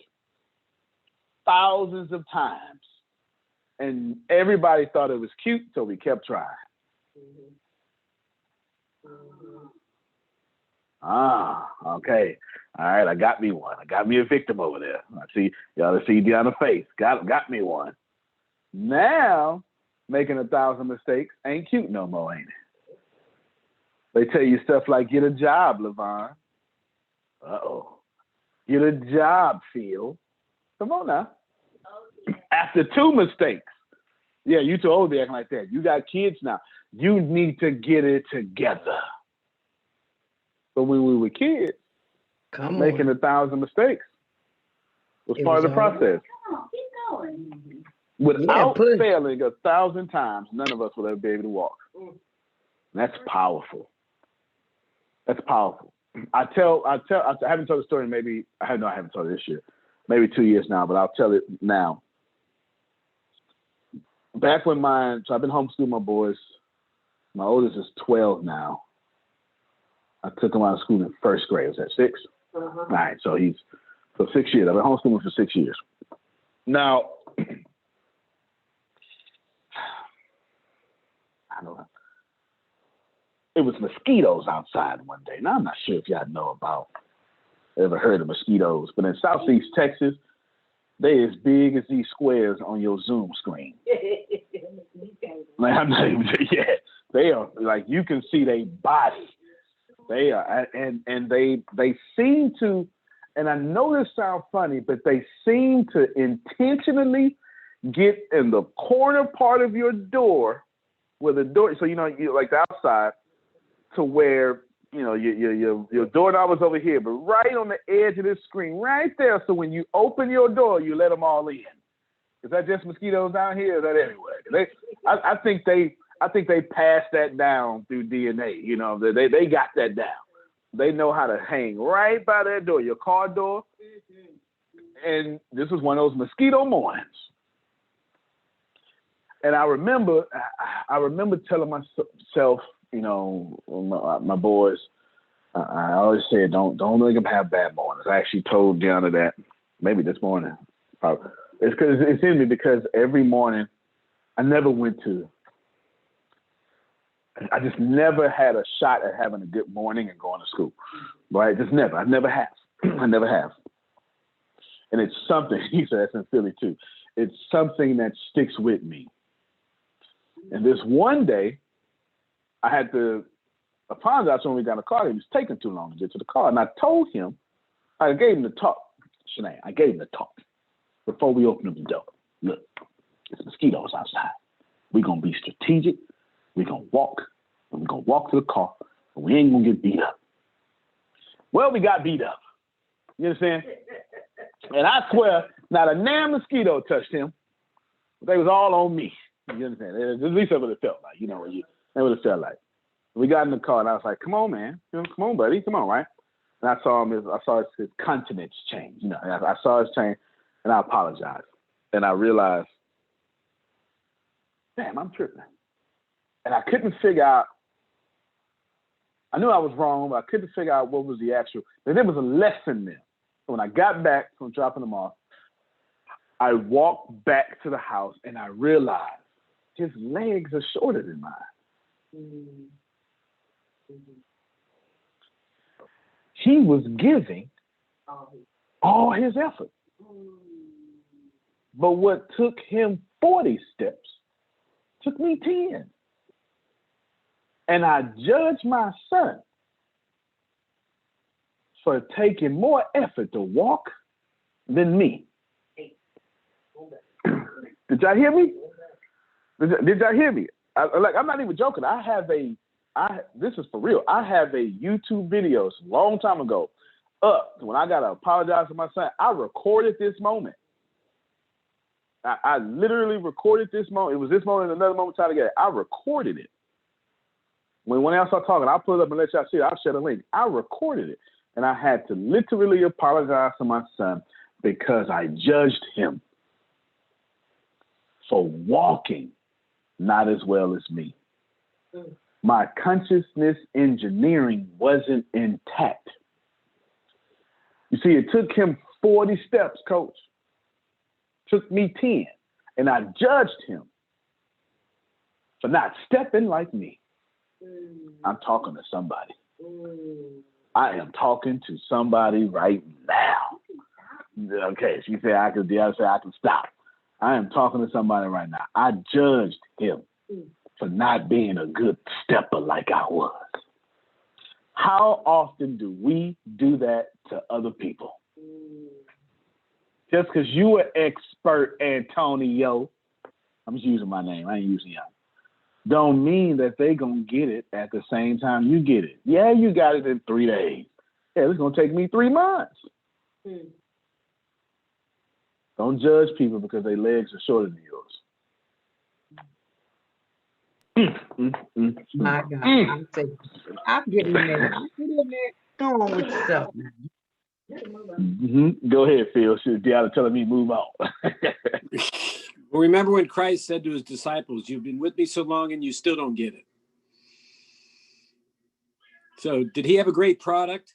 thousands of times. And everybody thought it was cute, so we kept trying. Okay. All right, I got me one. I got me a victim over there. I see y'all see Deanna's face. Got me one. Now, making 1,000 mistakes ain't cute no more, ain't it? They tell you stuff like, get a job, Levon. Get a job, Phil. Come on now. After 2 mistakes. Yeah, you too old to be acting like that. You got kids now. You need to get it together. But when we were kids, making 1,000 mistakes was part of the process. Without failing 1,000 times, none of us will ever be able to walk. That's powerful. I haven't told the story I haven't told it this year. Maybe 2 years now, but I'll tell it now. Back when so I've been homeschooling my boys. My oldest is 12 now. I took him out of school in first grade. Was that 6? All right, so 6 years. I've been homeschooling for 6 years. Now, I don't know. It was mosquitoes outside one day. Now, I'm not sure if y'all ever heard of mosquitoes, but in Southeast Texas, they as big as these squares on your Zoom screen. Like, I'm not even, they are like, you can see their body. They are, and they seem to, and I know this sounds funny, but they seem to intentionally get in the corner part of your door, where the door, so you like the outside, to where your doorknob is over here, but right on the edge of this screen, right there. So when you open your door, you let them all in. Is that just mosquitoes down here? Or is that everywhere? I think I think they passed that down through DNA. You know, they got that down. They know how to hang right by their door, your car door. And this was one of those mosquito mornings. And I remember telling myself, you know, my boys, I always said, don't make them have bad mornings. I actually told Deanna that maybe this morning. It's because it's in me, because every morning I just never had a shot at having a good morning and going to school, right? Just never. I never have. I never have. And it's something, he said that's in Philly too. It's something that sticks with me. And this one day, I had to apologize when we got in the car. He was taking too long to get to the car. And I told him, I gave him the talk. Shanae, I gave him the talk before we opened up the door. Look, there's mosquitoes outside. We're going to be strategic. We're going to walk. And we're going to walk to the car. And we ain't going to get beat up. Well, we got beat up. You understand? And I swear, not a damn mosquito touched him. They was all on me. You understand? At least that's what it felt like. You know, that's what it felt like. We got in the car, and I was like, "Come on, man. You know, come on, buddy. Come on, right?" And I saw his countenance change. You know, I saw his change, and I apologized. And I realized, damn, I'm tripping. And I couldn't figure out. I knew I was wrong, but I couldn't figure out what was the actual. But there was a lesson there. So when I got back from dropping them off, I walked back to the house, and I realized his legs are shorter than mine. He was giving all his effort. But what took him 40 steps took me 10. And I judged my son for taking more effort to walk than me. Did y'all hear me? Did y'all hear me? I'm not even joking. This is for real. I have a YouTube video a long time ago up when I got to apologize to my son. I recorded this moment. I literally recorded this moment. It was this moment and another moment tied together. I recorded it. When else I talking, I'll pull it up and let y'all see it. I'll share the link. I recorded it. And I had to literally apologize to my son because I judged him for walking not as well as me. My consciousness engineering wasn't intact. You see, it took him 40 steps, coach. Took me 10. And I judged him for not stepping like me. I'm talking to somebody. I am talking to somebody right now. Okay, she said I could. The other said I can stop. I am talking to somebody right now. I judged him for not being a good stepper like I was. How often do we do that to other people? Just because you are expert, Antonio, I'm just using my name, I ain't using y'all, don't mean that they gonna get it at the same time you get it. Yeah, you got it in 3 days. Yeah, it's gonna take me 3 months. Don't judge people because their legs are shorter than yours. My God, I'm saying, I'm getting there. Go on with yourself, man. Go ahead, Phil. Deanna telling me move on. Well, remember when Christ said to his disciples, "You've been with me so long and you still don't get it." So did he have a great product?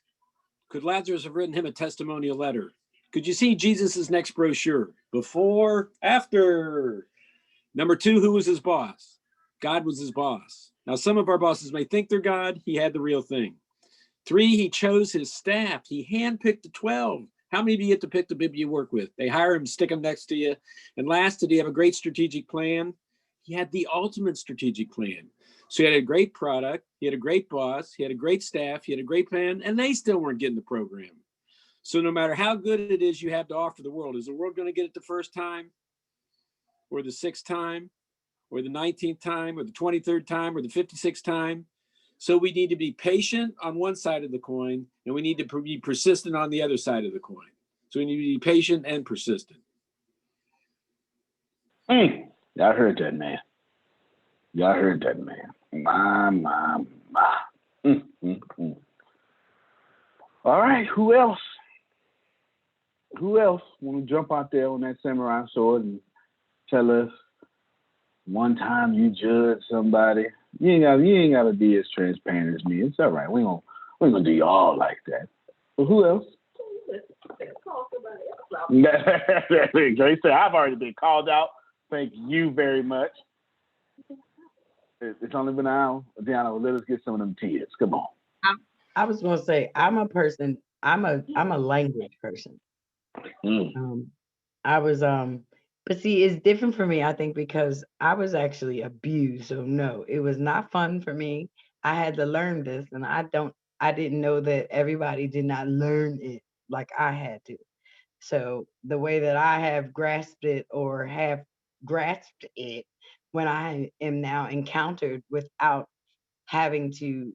Could Lazarus have written him a testimonial letter? Could you see Jesus's next brochure? Before, after. Number 2, who was his boss? God was his boss. Now, some of our bosses may think they're God. He had the real thing. 3, he chose his staff. He handpicked the 12. How many of you get to pick the people you work with? They hire him, stick him next to you. And last, did he have a great strategic plan? He had the ultimate strategic plan. So he had a great product. He had a great boss. He had a great staff. He had a great plan. And they still weren't getting the program. So no matter how good it is you have to offer the world, is the world going to get it the first time? Or the 6th time? Or the 19th time? Or the 23rd time? Or the 56th time? So we need to be patient on one side of the coin, and we need to be persistent on the other side of the coin. So we need to be patient and persistent. I heard that, man. Y'all heard that, man. My. Mm, mm, mm. All right, who else? Who else want to jump out there on that samurai sword and tell us one time you judged somebody? You ain't gotta be as transparent as me. It's all right. We ain't gonna do you all like that. But who else? Grace said, I've already been called out. Thank you very much. It's only been an hour. Deanna, let us get some of them tears. Come on. I was gonna say I'm a person. I'm a language person. I was but see, it's different for me, I think, because I was actually abused. So no, it was not fun for me. I had to learn this, and I didn't know that everybody did not learn it like I had to. So the way that I have grasped it or have grasped it when I am now encountered without having to,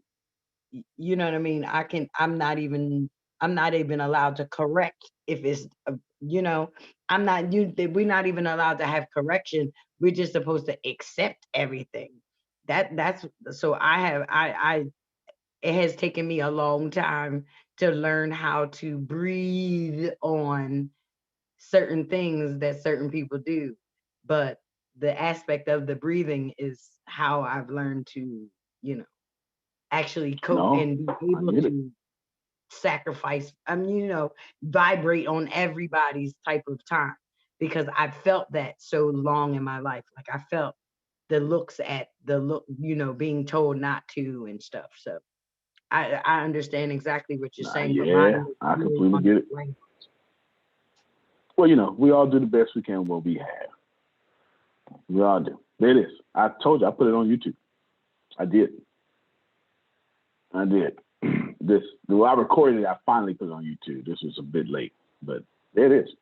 you know what I mean? I'm not even allowed to correct if it's, we're not even allowed to have correction. We're just supposed to accept everything. So it has taken me a long time to learn how to breathe on certain things that certain people do. But the aspect of the breathing is how I've learned to, actually cope and be able to sacrifice, vibrate on everybody's type of time, because I felt that so long in my life. Like I felt being told not to and stuff. So I understand exactly what you're saying. Yeah, I completely get it. Well, we all do the best we can what we have. We all do. There it is. I told you, I put it on YouTube. I did. I recorded it. I finally put it on YouTube. This was a bit late, but there it is.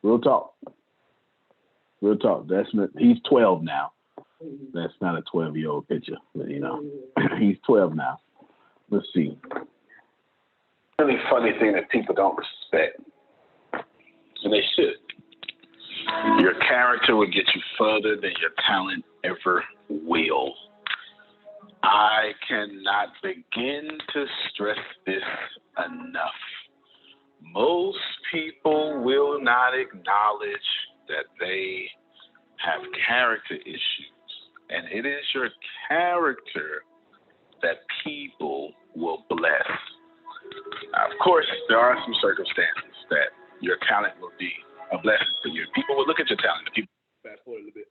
Real talk. Real talk. He's 12 now. That's not a 12-year-old picture, but he's 12 now. Let's see. Really funny thing that people don't respect, and they should. Your character will get you further than your talent ever will. I cannot begin to stress this enough. Most people will not acknowledge that they have character issues, and it is your character that people will bless. Now, of course, there are some circumstances that your talent will be a blessing for you. People will look at your talent. People fast forward a little bit.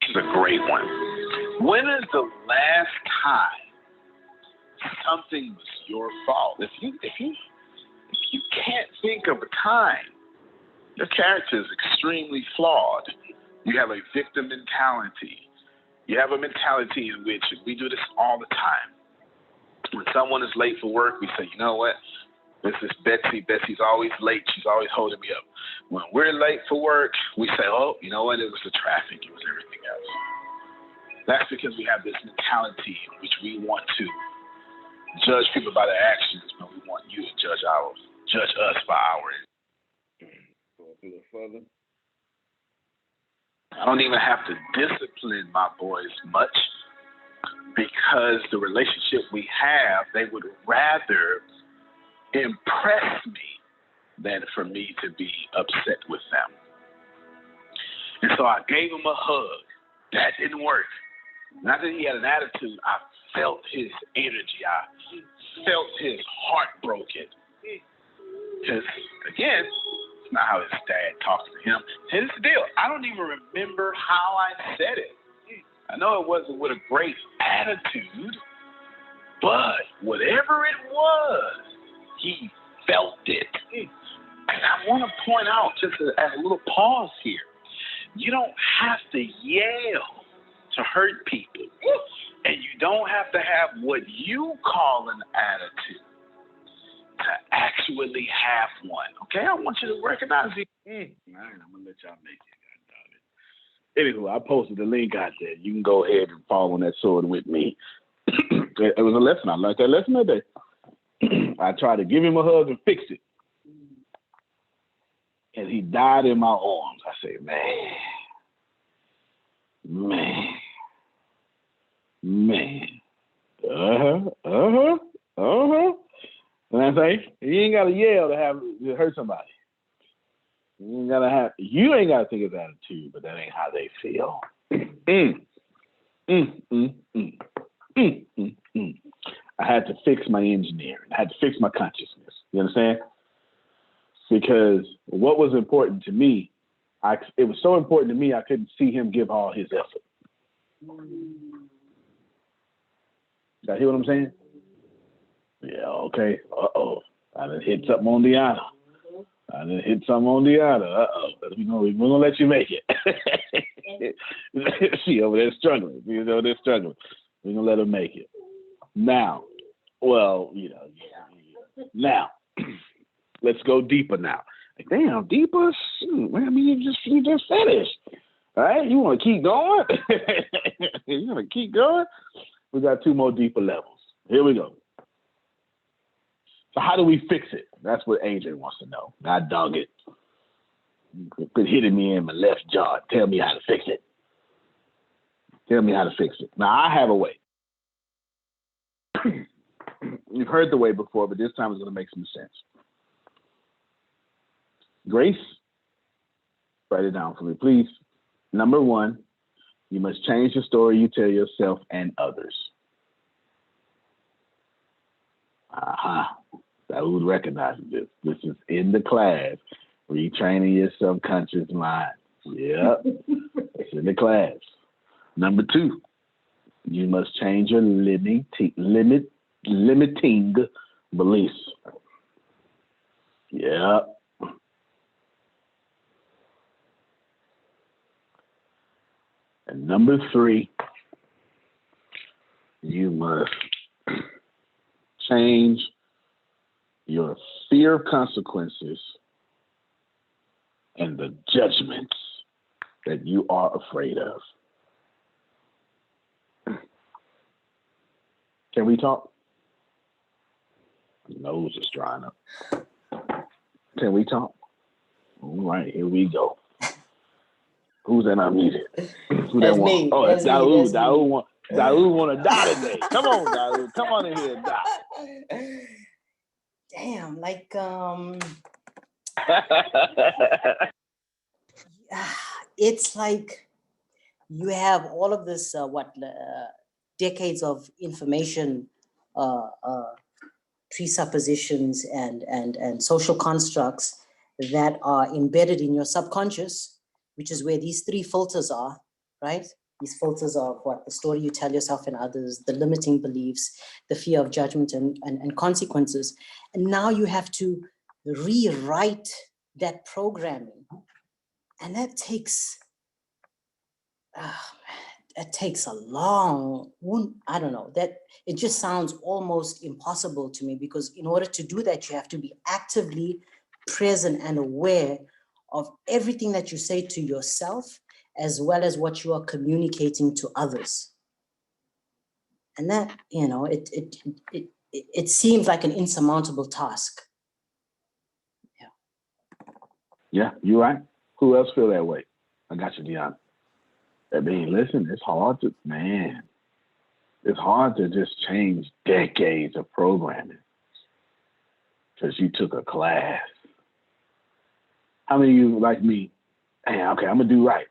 This is a great one. When is the last time something was your fault? If you can't think of a time, your character is extremely flawed. You have a victim mentality. You have a mentality in which we do this all the time. When someone is late for work, we say, you know what? This is Betsy. Betsy's always late. She's always holding me up. When we're late for work, we say, oh, you know what? It was the traffic. It was everything else. That's because we have this mentality in which we want to judge people by their actions, but we want you to judge us by ours. Go a little further. I don't even have to discipline my boys much, because the relationship we have, they would rather impress me than for me to be upset with them. And so I gave him a hug. That didn't work. Not that he had an attitude. I felt his energy. I felt his heart broken. Because, again, it's not how his dad talks to him. Here's the deal. I don't even remember how I said it. I know it wasn't with a great attitude, but whatever it was, he felt it. And I want to point out, just as a little pause here, you don't have to yell to hurt people. And you don't have to have what you call an attitude to actually have one. Okay? I want you to recognize it. All right, I'm going to let y'all make it. Anywho, I posted the link out there. You can go ahead and fall on that sword with me. It was a lesson. I learned that lesson today. I tried to give him a hug and fix it. And he died in my arms. I said, man, Man. And I say, you ain't gotta yell to hurt somebody. You ain't gotta think of attitude, but that ain't how they feel. I had to fix my engineering. I had to fix my consciousness. You understand? Because what was important to me, it was so important to me, I couldn't see him give all his effort. Y'all hear what I'm saying? Yeah, okay. Uh-oh. I done hit something on Deanna. Uh-oh. We're gonna let you make it. She over there struggling. We're gonna let her make it. Now, now, let's go deeper now. Like, damn, deeper? Shoot, man, I mean, you just finished. All right? You want to keep going? You want to keep going? We got 2 more deeper levels. Here we go. So how do we fix it? That's what AJ wants to know. God dog it. Quit hitting me in my left jaw. Tell me how to fix it. Now, I have a way. You've heard the way before, but this time it's going to make some sense. Grace, write it down for me, please. Number 1, you must change the story you tell yourself and others. That would recognize this. This is in the class. Retraining your subconscious mind. Yep. It's in the class. Number 2, you must change your limiting beliefs. Yep. And number 3, you must change your fear of consequences and the judgments that you are afraid of. Can we talk? My nose is drying up. Can we talk? All right, here we go. Who's that unmuted? Who that want? Oh, that's Daoud. Daoud want to die today. Come on, Daoud. Come on in here and die. Damn, like it's like you have all of this decades of information, presuppositions and social constructs that are embedded in your subconscious, which is where these 3 filters are, right? These filters of the story you tell yourself and others, the limiting beliefs, the fear of judgment and consequences. And now you have to rewrite that programming. And that takes a long, I don't know, that it just sounds almost impossible to me, because in order to do that, you have to be actively present and aware of everything that you say to yourself, as well as what you are communicating to others. And that, it seems like an insurmountable task. Yeah, you're right. Who else feel that way? I got you, Deanna. I mean, listen, it's hard to just change decades of programming because you took a class. How many of you, like me, hey, okay, I'm going to do right.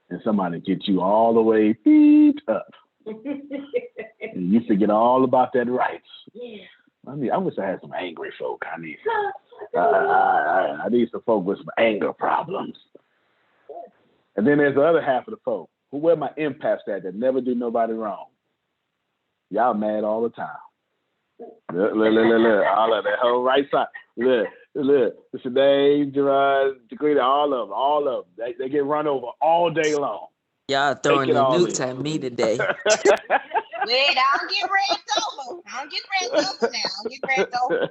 And somebody gets you all the way beat up. And you forget all about that rights. Yeah. I wish I had some angry folk. I need some folk with some anger problems. And then there's the other half of the folk. Where my empaths at that never do nobody wrong? Y'all mad all the time. Look, all of that whole right side. Look, Sinead, Gerard, Degree, all of them. They get run over all day long. Y'all throwing the nukes at me today. Wait, I don't get ragged over.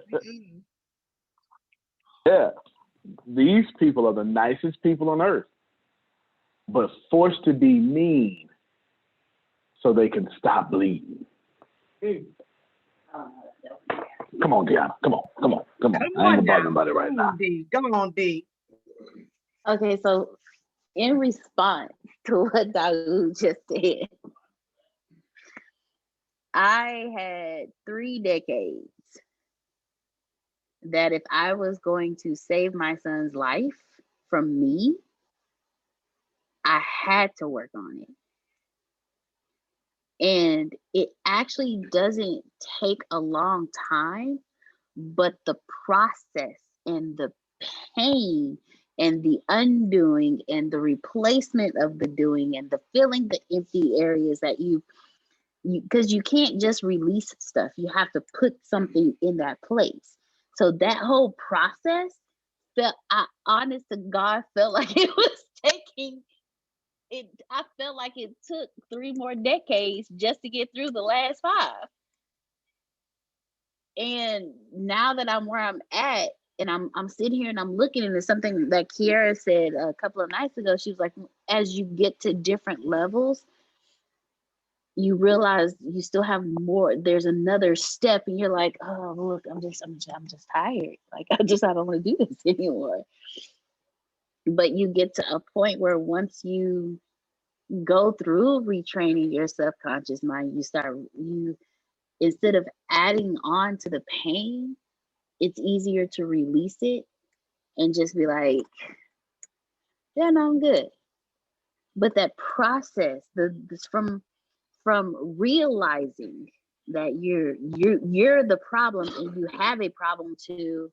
Yeah, these people are the nicest people on earth, but forced to be mean so they can stop bleeding. Come on, Deanna. Come on. I ain't gonna bother about it right now. Come on, D. Okay, so in response to what Daoud just said, I had 3 decades that if I was going to save my son's life from me, I had to work on it. And it actually doesn't take a long time, but the process and the pain and the undoing and the replacement of the doing and the filling the empty areas that you because you can't just release stuff. You have to put something in that place. So that whole process I honest to God felt like it was taking it. I felt like it took 3 more decades just to get through the last 5. And now that I'm where I'm at, and I'm sitting here and I'm looking, and it's something that Kiara said a couple of nights ago. She was like, as you get to different levels, you realize you still have more. There's another step, and you're like, oh look, I'm just tired. Like I don't want to do this anymore. But you get to a point where once you go through retraining your subconscious mind, you instead of adding on to the pain, it's easier to release it and just be like, yeah, no, I'm good. But that process, this from realizing that you're the problem and you have a problem, to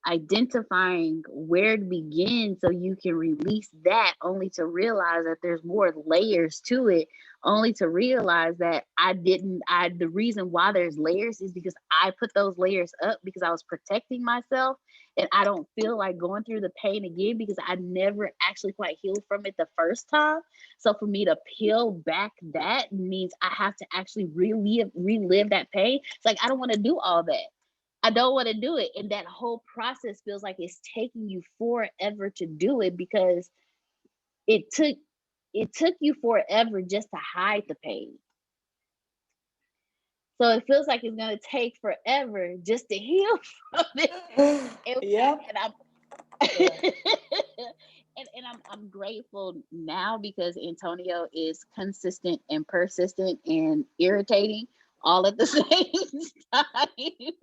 identifying where to begin so you can release that, only to realize that there's more layers to it, only to realize that the reason why there's layers is because I put those layers up because I was protecting myself, and I don't feel like going through the pain again because I never actually quite healed from it the first time. So for me to peel back, that means I have to actually relive that pain. It's like I don't want to do all that. I don't want to do it. And that whole process feels like it's taking you forever to do it because it took you forever just to hide the pain. So it feels like it's going to take forever just to heal from it. Yeah. And I'm grateful now because Antonio is consistent and persistent and irritating all at the same time.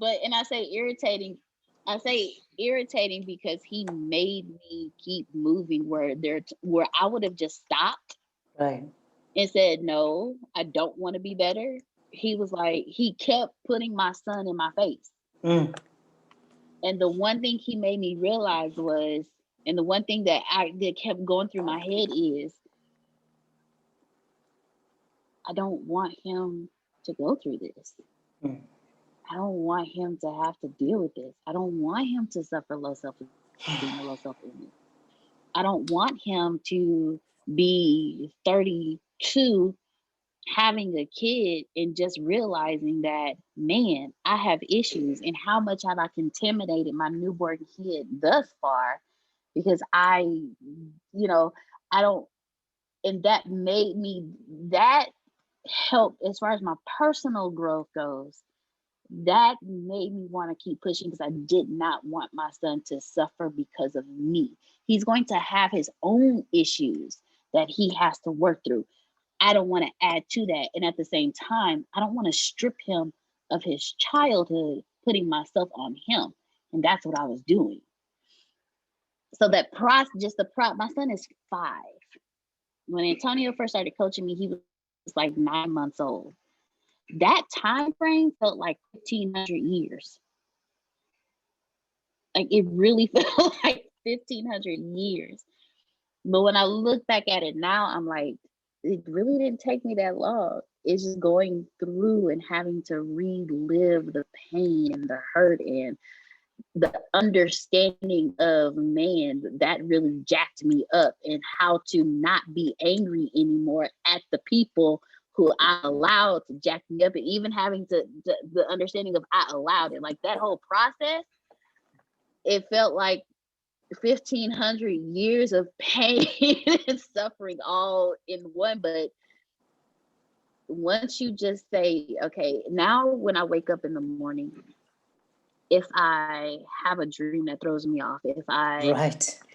And I say irritating because he made me keep moving where I would have just stopped Right. and said, no, I don't want to be better. He was like, he kept putting my son in my face. Mm. And the one thing he made me realize was, and the one thing that kept going through my head is, I don't want him to go through this. Mm. I don't want him to have to deal with this. I don't want him to suffer low self-esteem or low self-image. I don't want him to be 32 having a kid and just realizing that, man, I have issues, and how much have I contaminated my newborn kid thus far because I don't, and that helped as far as my personal growth goes. That made me want to keep pushing because I did not want my son to suffer because of me. He's going to have his own issues that he has to work through. I don't want to add to that. And at the same time, I don't want to strip him of his childhood, putting myself on him. And that's what I was doing. So that process, my son is 5. When Antonio first started coaching me, he was like 9 months old. That time frame felt like 1,500 years. Like it really felt like 1,500 years. But when I look back at it now, I'm like, it really didn't take me that long. It's just going through and having to relive the pain and the hurt and the understanding of, man, that really jacked me up, and how to not be angry anymore at the people who I allowed to jack me up, and even having the understanding of I allowed it. Like that whole process, it felt like 1,500 years of pain and suffering all in one. But once you just say, okay, now when I wake up in the morning, if I have a dream that throws me off, if I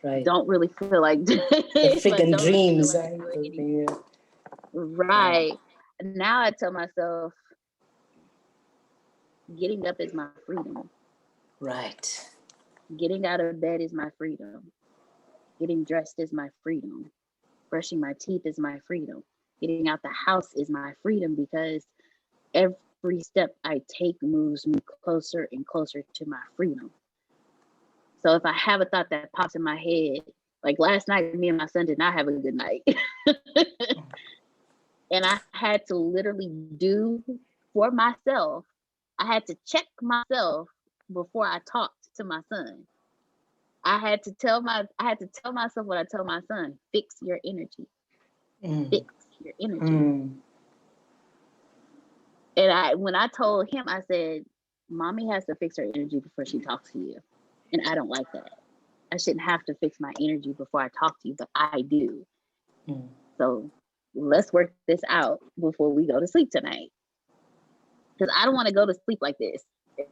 Right. don't really feel like The if I freaking don't really feel dreams. like doing anything, right. Now I tell myself, getting up is my freedom. Right. Getting out of bed is my freedom. Getting dressed is my freedom. Brushing my teeth is my freedom. Getting out the house is my freedom, because every step I take moves me closer and closer to my freedom. So if I have a thought that pops in my head, like last night, me and my son did not have a good night. And I had to literally do for myself, I had to check myself before I talked to my son. I had to tell myself what I tell my son: fix your energy. Fix your energy. And when I told him, I said, mommy has to fix her energy before she talks to you. And I don't like that. I shouldn't have to fix my energy before I talk to you, but I do. So let's work this out before we go to sleep tonight. Because I don't want to go to sleep like this.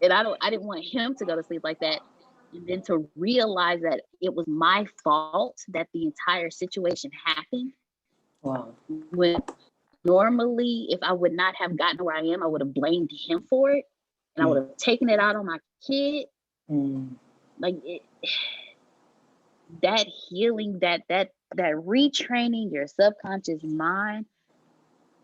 And I didn't want him to go to sleep like that. And then to realize that it was my fault that the entire situation happened. Wow. When normally, if I would not have gotten where I am, I would have blamed him for it. And I would have taken it out on my kid. Like that healing, that retraining your subconscious mind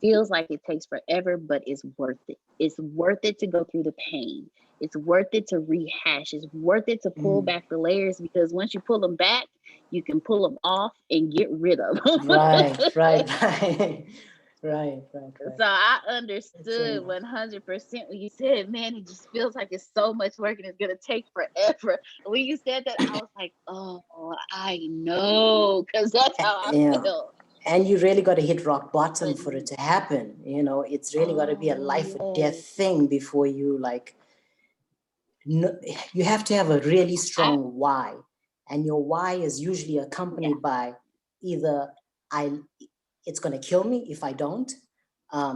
feels like it takes forever, but it's worth it. It's worth it to go through the pain. It's worth it to rehash. It's worth it to pull back the layers, because once you pull them back, you can pull them off and get rid of them. Right. So I understood 100% when you said, man, it just feels like it's so much work and it's going to take forever. When you said that, I was like, oh, I know, because that's how I feel. And you really got to hit rock bottom for it to happen. You know, it's really got to be a life or death thing before you you have to have a really strong why. And your why is usually accompanied by either it's going to kill me if I don't,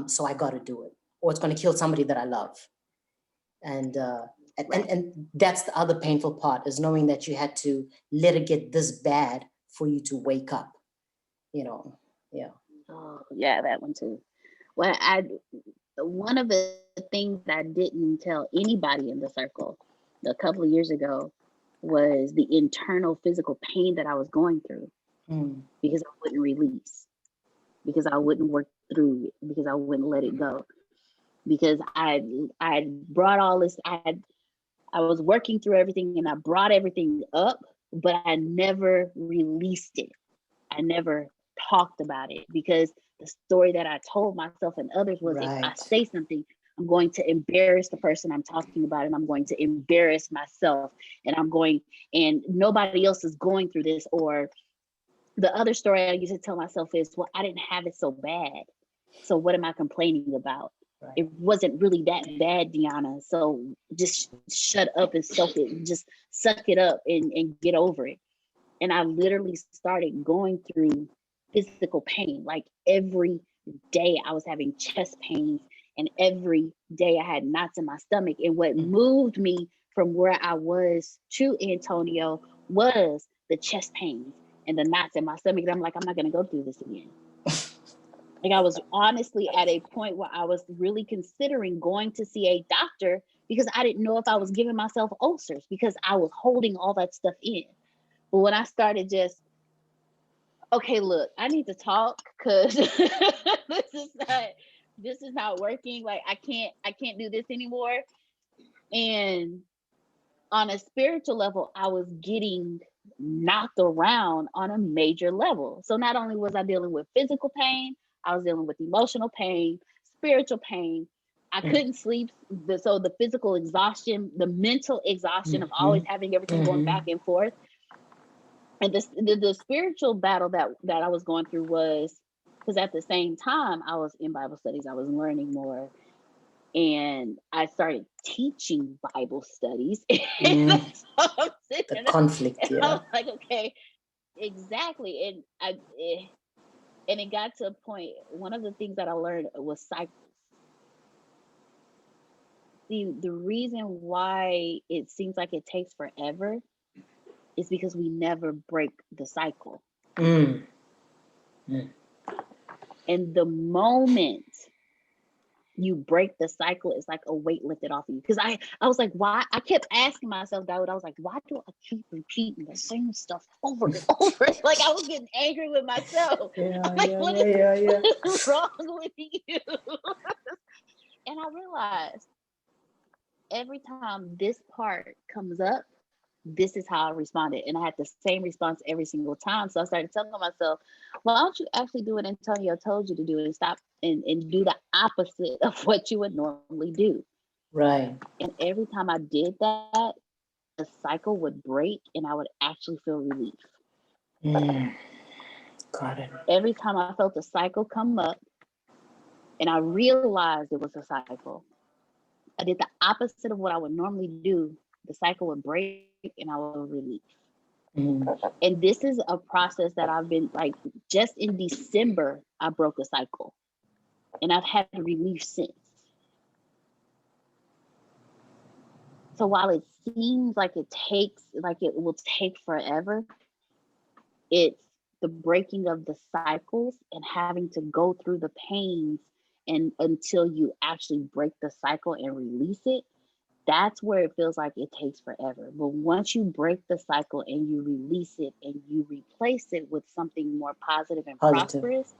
so I got to do it, or it's going to kill somebody that I love. And that's the other painful part, is knowing that you had to let it get this bad for you to wake up, you know. Oh, yeah, that one too. Well, one of the things I didn't tell anybody in the circle a couple of years ago was the internal physical pain that I was going through, because I wouldn't release, because I wouldn't work through it, because I wouldn't let it go, because I brought all this, I was working through everything and I brought everything up, but I never released it. I never talked about it, because the story that I told myself and others was, if I say something, I'm going to embarrass the person I'm talking about, and I'm going to embarrass myself, and nobody else is going through this. Or the other story I used to tell myself is, well, I didn't have it so bad, so what am I complaining about? It wasn't really that bad, Deanna. So just shut up and just suck it up and get over it. And I literally started going through physical pain. Like every day I was having chest pains, and every day I had knots in my stomach. And what moved me from where I was to Antonio was the chest pains and the knots in my stomach. And I'm like, I'm not going to go through this again. Like, I was honestly at a point where I was really considering going to see a doctor, because I didn't know if I was giving myself ulcers, because I was holding all that stuff in. But when I started okay, look, I need to talk, because this is not working. Like, I can't do this anymore. And on a spiritual level, I was getting knocked around on a major level. So not only was I dealing with physical pain, I was dealing with emotional pain, spiritual pain. I couldn't sleep. So the physical exhaustion, the mental exhaustion of always having everything going back and forth. And the spiritual battle that I was going through was, because at the same time I was in Bible studies, I was learning more, and I started teaching Bible studies. The conflict, I was like, okay, exactly. And it got to a point, one of the things that I learned was cycles. See, the reason why it seems like it takes forever is because we never break the cycle. Mm. And the moment you break the cycle, it's like a weight lifted off of you. Because I was like, why? I kept asking myself, Dawood, I was like, why do I keep repeating the same stuff over and over? Like I was getting angry with myself. What is wrong with you? And I realized every time this part comes up, this is how I responded. And I had the same response every single time. So I started telling myself, why don't you actually do what Antonio told you to do and stop and do the opposite of what you would normally do. Right. And every time I did that, the cycle would break and I would actually feel relief. Got it. Every time I felt the cycle come up and I realized it was a cycle, I did the opposite of what I would normally do. The cycle would break and I would relief. And this is a process that I've been like, just in December, I broke a cycle and I've had relief since. So while it seems like it will take forever, it's the breaking of the cycles and having to go through the pains and until you actually break the cycle and release it. That's where it feels like it takes forever. But once you break the cycle and you release it and you replace it with something more positive and prosperous,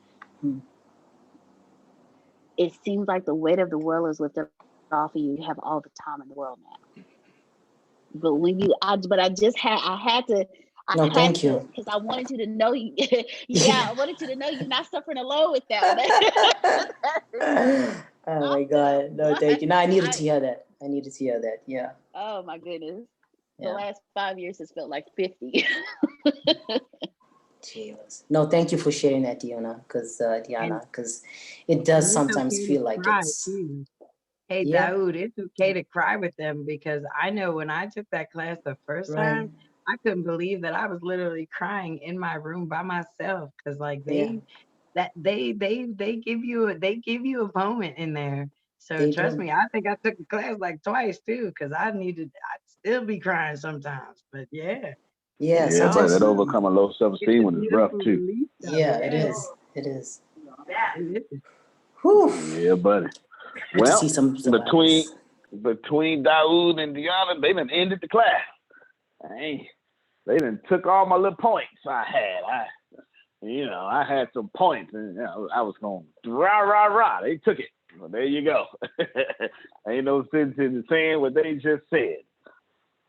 it seems like the weight of the world is lifted off of you. You have all the time in the world now. But when you, I had to, because I wanted you to know you. I wanted you to know you're not suffering alone with that. Oh my God. No, thank you. No, I needed to hear that. Yeah. Oh my goodness. The last 5 years has felt like 50. Jesus. No, thank you for sharing that, Diana, because it does sometimes feel like it's. Too. Hey, Dawood, it's okay to cry with them, because I know when I took that class the first time, I couldn't believe that I was literally crying in my room by myself, because like they give you a moment in there. So trust me, I think I took the class like twice too, because I'd still be crying sometimes. But sometimes that overcome a low self-esteem when it's rough too. It is. It is. Yeah, buddy. Well, between Dawood and Deanna, they done ended the class. They done took all my little points I had. I had some points, and I was going rah. They took it. Well, there you go. Ain't no sense in saying what they just said.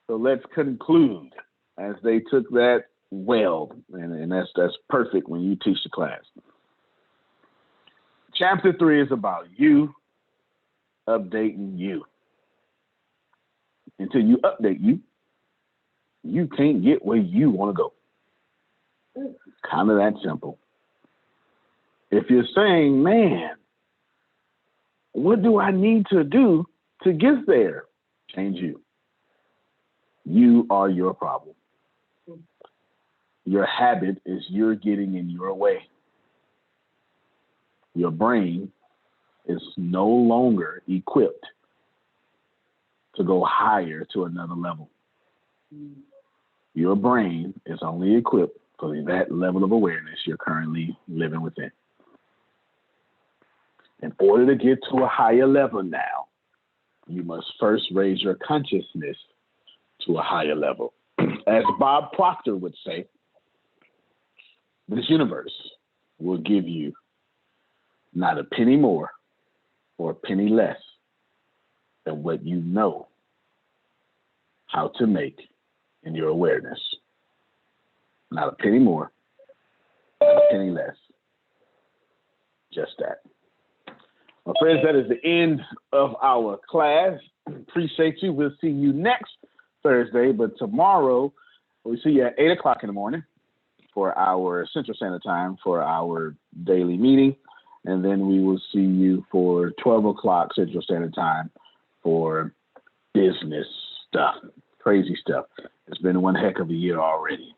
So let's conclude, as they took that well, and that's perfect when you teach the class. Chapter 3 is about you updating you. Until you update you, you can't get where you want to go. Kind of that simple. If you're saying, man, what do I need to do to get there? Change you. You are your problem. Your habit is you're getting in your way. Your brain is no longer equipped to go higher to another level. Your brain is only equipped for that level of awareness you're currently living within. In order to get to a higher level now, you must first raise your consciousness to a higher level. As Bob Proctor would say, this universe will give you not a penny more or a penny less than what you know how to make in your awareness. Not a penny more, not a penny less. Just that. My friends, that is the end of our class. Appreciate you. We'll see you next Thursday, but tomorrow we'll see you at 8 o'clock in the morning for our Central Standard Time for our daily meeting. And then we will see you for 12 o'clock Central Standard Time for business stuff, crazy stuff. It's been one heck of a year already.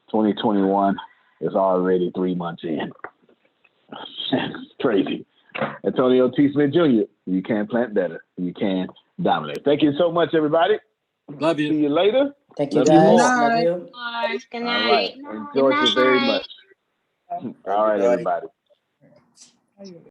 2021 is already 3 months in. It's crazy. Antonio T. Smith Jr., you can plant better. You can dominate. Thank you so much, everybody. Love you. See you later. Thank you, Love you guys. more. Love you. Good All night. right. Enjoyed you very much. All right, Everybody. everybody.